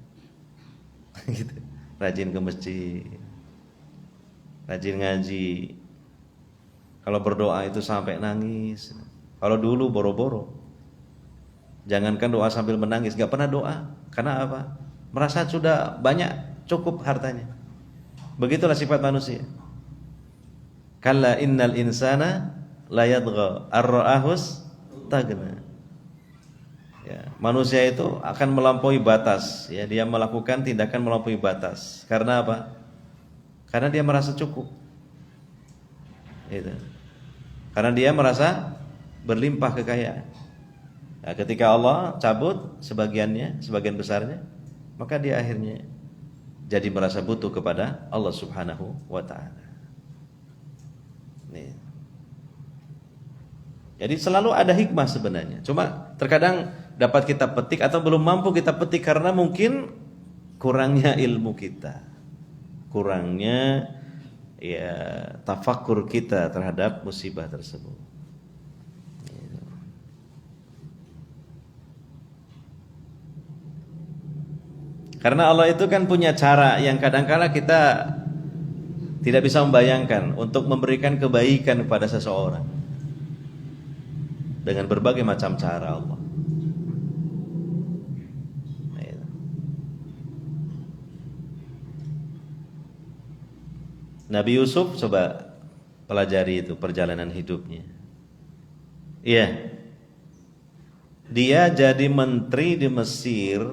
Gitu. Rajin ke masjid, rajin ngaji. Kalau berdoa itu sampai nangis. Kalau dulu boro-boro. Jangankan doa sambil menangis, gak pernah doa. Karena apa? Merasa sudah banyak, cukup hartanya. Begitulah sifat manusia. Kalla innal insana la yadgha ar-ra'ahus tagna. Ya, manusia itu akan melampaui batas, ya, dia melakukan tindakan melampaui batas. Karena apa? Karena dia merasa cukup. Itu. Karena dia merasa berlimpah kekayaan. Nah, ketika Allah cabut sebagiannya, sebagian besarnya, maka dia akhirnya jadi merasa butuh kepada Allah Subhanahu wa taala. Nih. Jadi selalu ada hikmah sebenarnya. Cuma terkadang dapat kita petik atau belum mampu kita petik karena mungkin kurangnya ilmu kita. Kurangnya ya tafakkur kita terhadap musibah tersebut. Karena Allah itu kan punya cara yang kadang-kala kita tidak bisa membayangkan untuk memberikan kebaikan kepada seseorang dengan berbagai macam cara Allah. Nabi Yusuf, coba pelajari itu perjalanan hidupnya. Iya, dia jadi menteri di Mesir,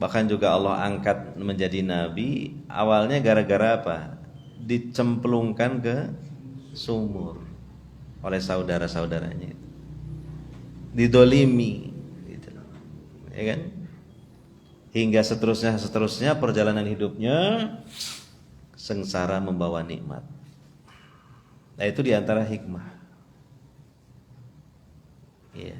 bahkan juga Allah angkat menjadi nabi. Awalnya gara-gara apa? Dicemplungkan ke sumur oleh saudara-saudaranya, didolimi, gitu, ya kan? Hingga seterusnya perjalanan hidupnya sengsara membawa nikmat. Nah, itu diantara hikmah. Iya.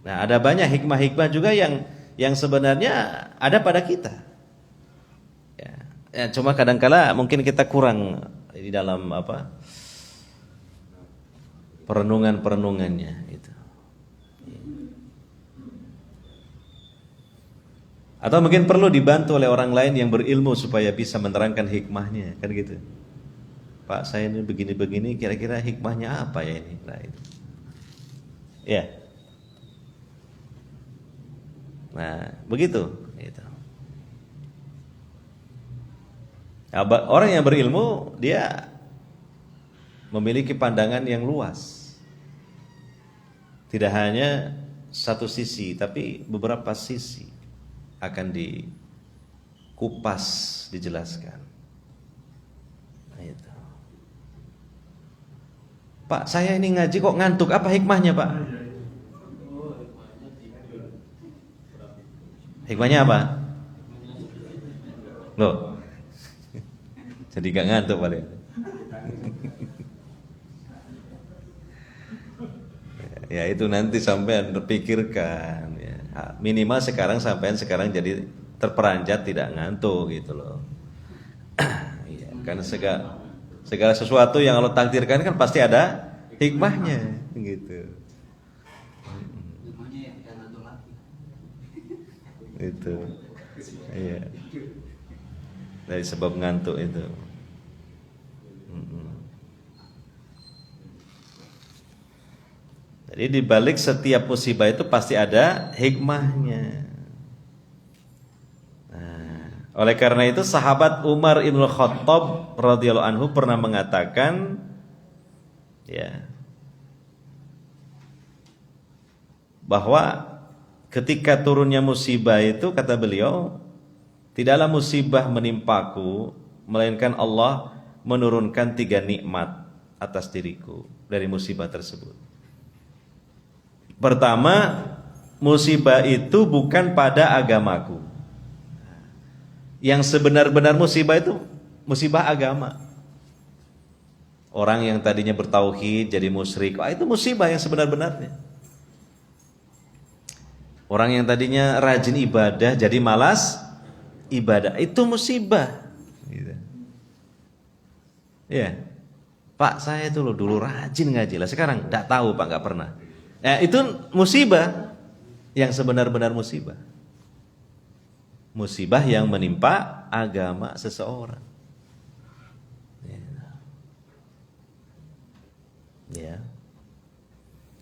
Nah, ada banyak hikmah-hikmah juga yang sebenarnya ada pada kita. Ya, cuma kadangkala mungkin kita kurang di dalam perenungannya itu. Atau mungkin perlu dibantu oleh orang lain yang berilmu supaya bisa menerangkan hikmahnya, kan gitu. Pak, saya ini begini-begini, kira-kira hikmahnya apa ya ini? Nah, itu. Ya. Nah, begitu. Gitu. Nah, orang yang berilmu dia memiliki pandangan yang luas. Tidak hanya satu sisi, tapi beberapa sisi akan dikupas, dijelaskan. Nah, itu. Pak, saya ini ngaji kok ngantuk, apa hikmahnya, Pak? Hikmahnya apa? Loh. Jadi gak ngantuk paling. Ya itu nanti sampean berpikirkan ya. Minimal sekarang jadi terperanjat tidak ngantuk gitu loh. Ya, karena segala sesuatu yang Allah takdirkan kan pasti ada hikmahnya gitu. Hikmahnya ya tidak ngantuk lagi. Itu. Iya. Dari sebab ngantuk itu. Jadi di balik setiap musibah itu pasti ada hikmahnya. Nah, oleh karena itu sahabat Umar Ibn Khattab radhiyallahu anhu pernah mengatakan, ya, bahwa ketika turunnya musibah itu kata beliau, tidaklah musibah menimpaku, melainkan Allah menurunkan 3 nikmat atas diriku dari musibah tersebut. Pertama, musibah itu bukan pada agamaku. Yang sebenar-benar musibah itu musibah agama. Orang yang tadinya bertauhid jadi musyrik, itu musibah yang sebenar-benarnya. Orang yang tadinya rajin ibadah jadi malas ibadah itu musibah. Gitu. Ya, Pak saya itu loh dulu rajin ngaji lah, sekarang nggak tahu Pak, nggak pernah. Itu musibah yang sebenar-benar musibah. Musibah yang menimpa agama seseorang. Ya.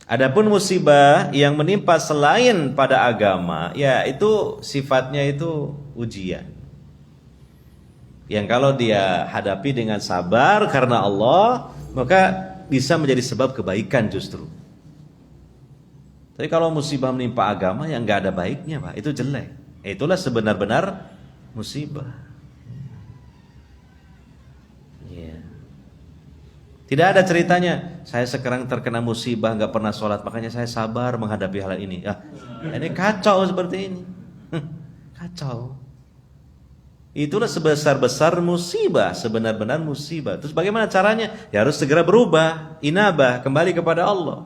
Adapun musibah yang menimpa selain pada agama, ya itu sifatnya itu ujian. Yang kalau dia hadapi dengan sabar karena Allah, maka bisa menjadi sebab kebaikan justru. Tapi kalau musibah menimpa agama yang nggak ada baiknya, Pak, itu jelek. Itulah sebenar-benar musibah. Ya. Tidak ada ceritanya saya sekarang terkena musibah nggak pernah sholat makanya saya sabar menghadapi hal ini. Ini kacau seperti ini. Kacau. Itulah sebesar-besar musibah, sebenar-benar musibah. Terus bagaimana caranya? Ya harus segera berubah, inabah, kembali kepada Allah,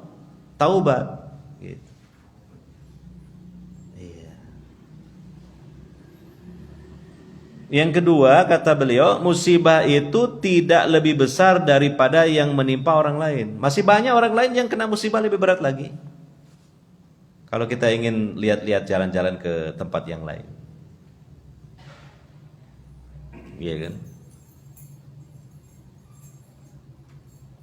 taubat. Gitu. Iya. Yang kedua kata beliau, musibah itu tidak lebih besar daripada yang menimpa orang lain. Masih banyak orang lain yang kena musibah lebih berat lagi. Kalau kita ingin lihat-lihat jalan-jalan ke tempat yang lain. Iya kan?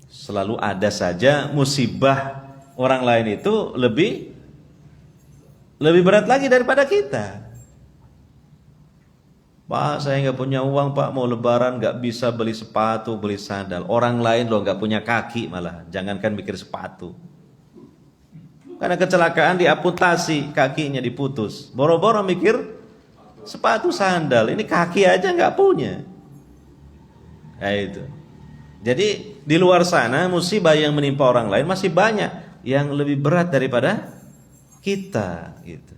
Selalu ada saja musibah orang lain itu lebih berat lagi daripada kita. Pak, saya nggak punya uang Pak, mau lebaran nggak bisa beli sepatu, beli sandal. Orang lain loh nggak punya kaki malah, jangankan mikir sepatu. Karena kecelakaan diamputasi, kakinya diputus. Boro-boro mikir sepatu sandal, ini kaki aja nggak punya. Nah itu. Jadi di luar sana musibah yang menimpa orang lain masih banyak yang lebih berat daripada kita. Gitu.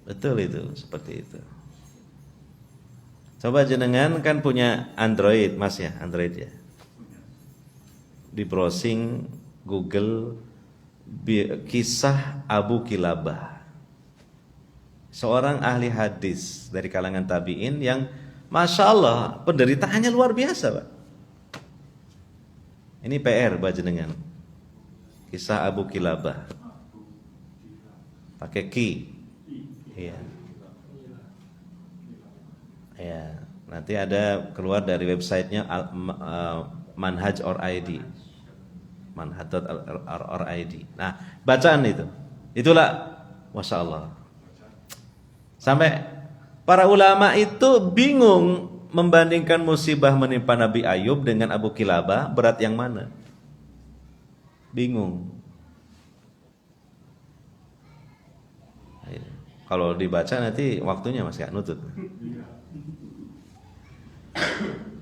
Betul itu, seperti itu. Coba jenengan kan punya Android, Mas ya, Android ya. Di browsing Google kisah Abu Kilabah. Seorang ahli hadis dari kalangan tabi'in yang Masya Allah penderitaannya luar biasa Pak. Ini PR buat jenengan. Kisah Abu Kilabah. Pakai ki. Iya. Ya, nanti ada keluar dari websitenya Manhaj.org. Manhaj.org. Nah, bacaan itu. Itulah Masya Allah. Sampai para ulama itu bingung membandingkan musibah menimpa Nabi Ayub dengan Abu Kilabah, berat yang mana? Bingung. Kalau dibaca nanti waktunya Mas gak nutut.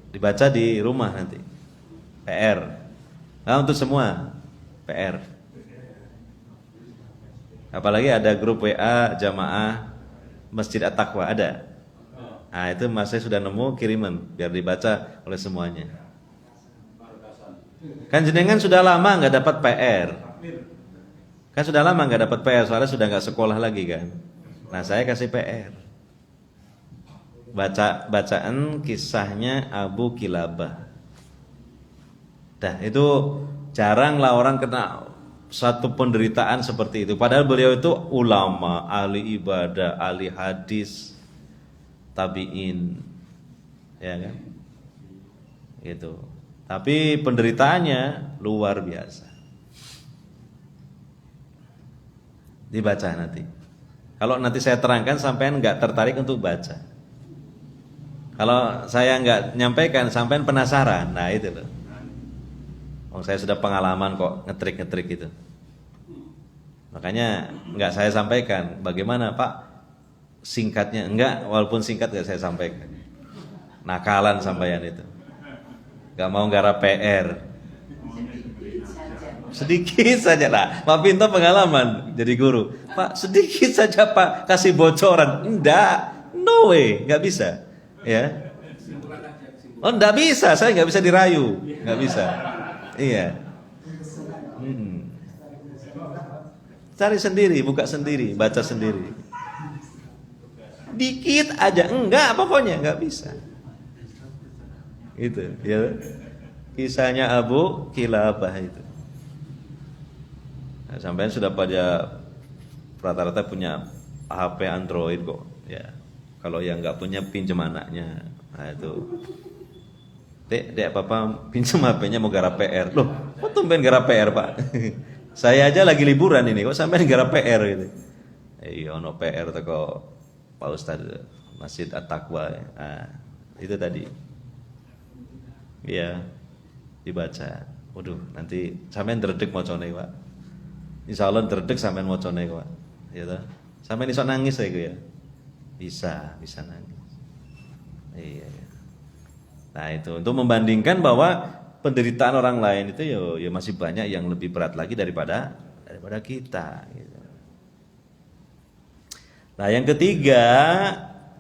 Dibaca di rumah nanti. PR. Nah untuk semua PR. Apalagi ada grup WA jamaah Masjid At-Taqwa ada. Nah itu Mas saya sudah nemu kiriman biar dibaca oleh semuanya. Kan jenengan sudah lama nggak dapat PR. Kan sudah lama nggak dapat PR soalnya sudah nggak sekolah lagi kan. Nah saya kasih PR. Bacaan kisahnya Abu Kilabah. Dah itu jaranglah orang kena satu penderitaan seperti itu. Padahal beliau itu ulama, ahli ibadah, ahli hadis, tabi'in, ya kan? Gitu. Tapi penderitaannya luar biasa. Dibaca nanti. Kalau nanti saya terangkan sampean nggak tertarik untuk baca. Kalau saya nggak nyampaikan sampean penasaran. Nah itu loh. Saya sudah pengalaman kok ngetrik itu. Makanya nggak saya sampaikan. Bagaimana Pak? Singkatnya enggak, walaupun singkat nggak saya sampaikan. Nakalan sampean itu. Gak mau garap PR. Sedikit saja lah. Pak Pinto pengalaman jadi guru. Pak sedikit saja Pak kasih bocoran. Enggak, no way, nggak bisa. Ya. Oh nggak bisa, saya nggak bisa dirayu, nggak bisa. Iya. Cari sendiri, buka sendiri, baca sendiri. dikit aja, enggak, pokoknya enggak bisa. Itu, ya. Kisahnya Abu Kilabah itu. Nah, sampai sudah pada rata-rata punya HP Android kok, ya. Kalau yang enggak punya pinjam anaknya. Nah, itu. Dek, papa pinjam HP-nya mau garap PR. Loh, kok tumben garap PR, Pak? Saya aja lagi liburan ini, kok sampai garap PR gitu. Iya, ono PR teko Pak Ustadz Masjid At-Taqwa. Nah, itu tadi. Iya, dibaca. Waduh, nanti sampean dredeg macane, Pak. Insyaallah dredeg sampean macane, Pak. Ya toh. Sampean iso nangis ya, ya. Bisa nangis. Iya. Nah, itu untuk membandingkan bahwa penderitaan orang lain itu ya masih banyak yang lebih berat lagi daripada kita gitu. Nah, yang ketiga,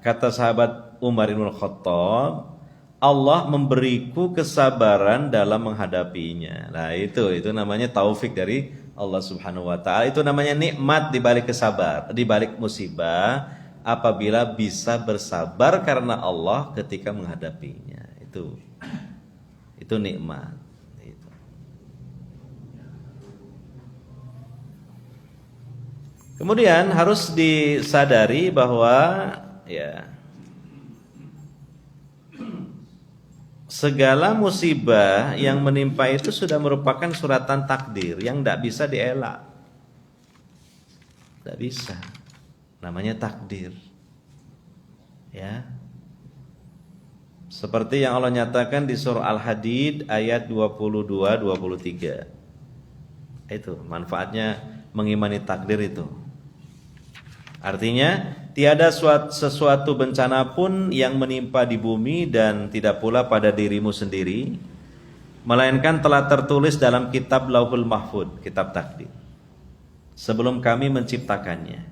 kata sahabat Umar bin Khattab, Allah memberiku kesabaran dalam menghadapinya. Nah, itu namanya taufik dari Allah Subhanahu wa taala. Itu namanya nikmat di balik di balik musibah, apabila bisa bersabar karena Allah ketika menghadapinya. Itu nikmat. Kemudian harus disadari bahwa ya segala musibah yang menimpa itu sudah merupakan suratan takdir yang tidak bisa dielak. Tidak bisa. Namanya takdir. Ya. Seperti yang Allah nyatakan di surah Al-Hadid ayat 22-23. Itu manfaatnya mengimani takdir itu. Artinya tiada sesuatu bencana pun yang menimpa di bumi dan tidak pula pada dirimu sendiri, melainkan telah tertulis dalam kitab Lauhul Mahfud, kitab takdir, sebelum kami menciptakannya.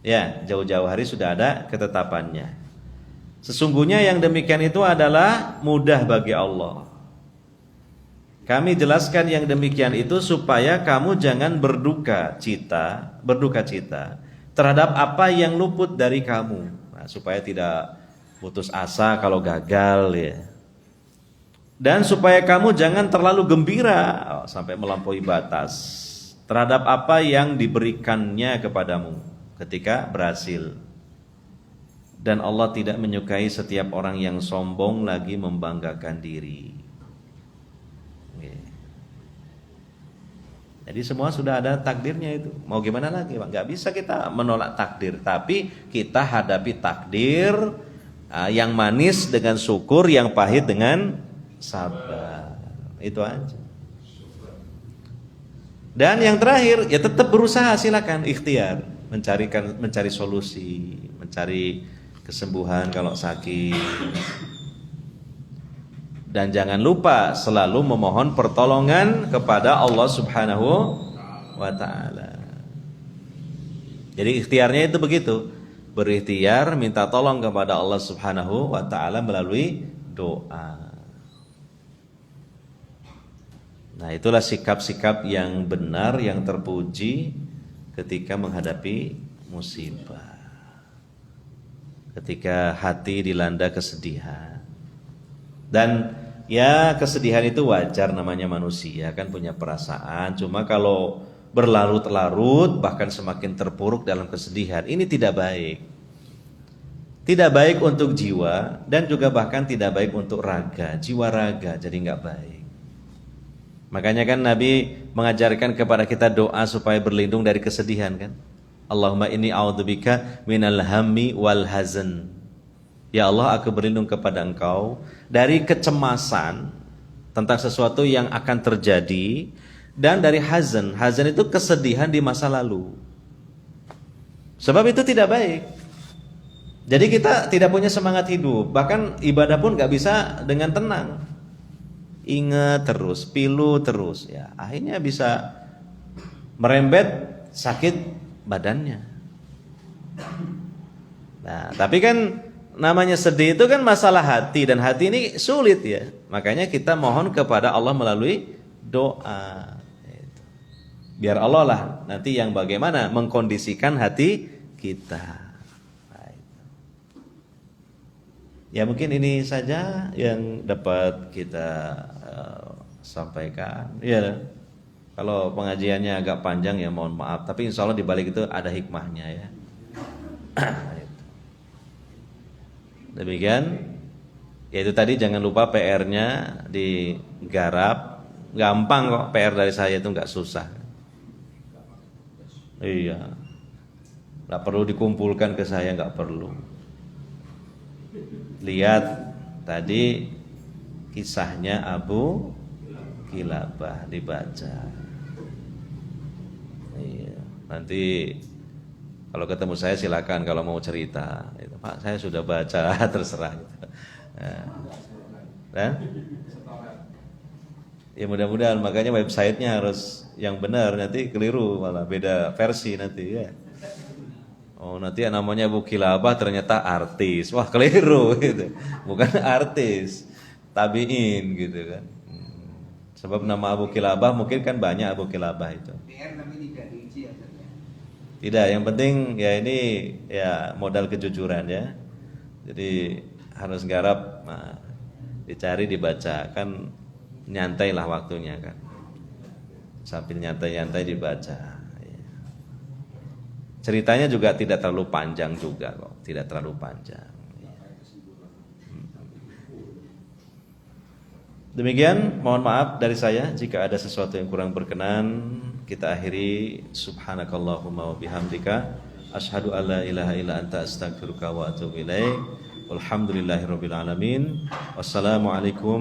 Ya, jauh-jauh hari sudah ada ketetapannya. Sesungguhnya yang demikian itu adalah mudah bagi Allah. Kami jelaskan yang demikian itu supaya kamu jangan berduka cita terhadap apa yang luput dari kamu. Nah, supaya tidak putus asa kalau gagal ya. Dan supaya kamu jangan terlalu gembira sampai melampaui batas terhadap apa yang diberikannya kepadamu ketika berhasil. Dan Allah tidak menyukai setiap orang yang sombong lagi membanggakan diri. Jadi semua sudah ada takdirnya itu. Mau gimana lagi, Pak? Gak bisa kita menolak takdir, tapi kita hadapi takdir yang manis dengan syukur, yang pahit dengan sabar. Itu aja. Dan yang terakhir, ya tetap berusaha, silakan ikhtiar, mencari solusi, mencari kesembuhan kalau sakit. Dan jangan lupa selalu memohon pertolongan kepada Allah Subhanahu wa taala. Jadi ikhtiarnya itu begitu, berikhtiar minta tolong kepada Allah Subhanahu wa taala melalui doa. Nah, itulah sikap-sikap yang benar, yang terpuji ketika menghadapi musibah. Ketika hati dilanda kesedihan. Dan ya kesedihan itu wajar, namanya manusia kan punya perasaan. Cuma kalau berlarut-larut bahkan semakin terpuruk dalam kesedihan, ini tidak baik. Tidak baik untuk jiwa dan juga bahkan tidak baik untuk raga, jiwa raga, jadi nggak baik. Makanya kan Nabi mengajarkan kepada kita doa supaya berlindung dari kesedihan kan. Allahumma inni a'udzubika minal hammi wal hazan. Ya Allah, aku berlindung kepada Engkau dari kecemasan tentang sesuatu yang akan terjadi dan dari hazan. Hazan itu kesedihan di masa lalu. Sebab itu tidak baik. Jadi kita tidak punya semangat hidup. Bahkan ibadah pun gak bisa dengan tenang. Ingat terus, pilu terus ya. Akhirnya bisa merembet sakit badannya. Nah, tapi kan namanya sedih itu kan masalah hati, dan hati ini sulit ya. Makanya kita mohon kepada Allah melalui doa. Biar Allah lah nanti yang bagaimana mengkondisikan hati kita. Ya mungkin ini saja yang dapat kita sampaikan. Ya, kalau pengajiannya agak panjang ya mohon maaf. Tapi insya Allah di balik itu ada hikmahnya ya. Demikian. Ya itu tadi jangan lupa PR-nya digarap. Gampang kok PR dari saya itu nggak susah. Iya. Nggak perlu dikumpulkan ke saya, nggak perlu. Lihat tadi kisahnya Abu Kilabah dibaca. Iya. Nanti kalau ketemu saya silakan kalau mau cerita. Itu, Pak, saya sudah baca, terserah. Gitu. Nah, ya mudah-mudahan makanya websitenya harus yang benar, nanti keliru malah beda versi nanti ya. Oh nanti yang namanya Abu Kilabah ternyata artis, wah keliru gitu, bukan artis, tabiin gitu kan. Sebab nama Abu Kilabah mungkin kan banyak Abu Kilabah itu. Tidak, yang penting ya ini ya modal kejujuran ya. Jadi harus garap, nah, dicari dibaca kan nyantailah waktunya kan. Sambil nyantai-nyantai dibaca. Ceritanya juga tidak terlalu panjang juga kok, tidak terlalu panjang. Demikian, mohon maaf dari saya jika ada sesuatu yang kurang berkenan. Kita akhiri subhanakallahumma wa bihamdika asyhadu alla ilaha illa anta astaghfiruka wa atubu ilaik. Walhamdulillahirabbil alamin. Wassalamualaikum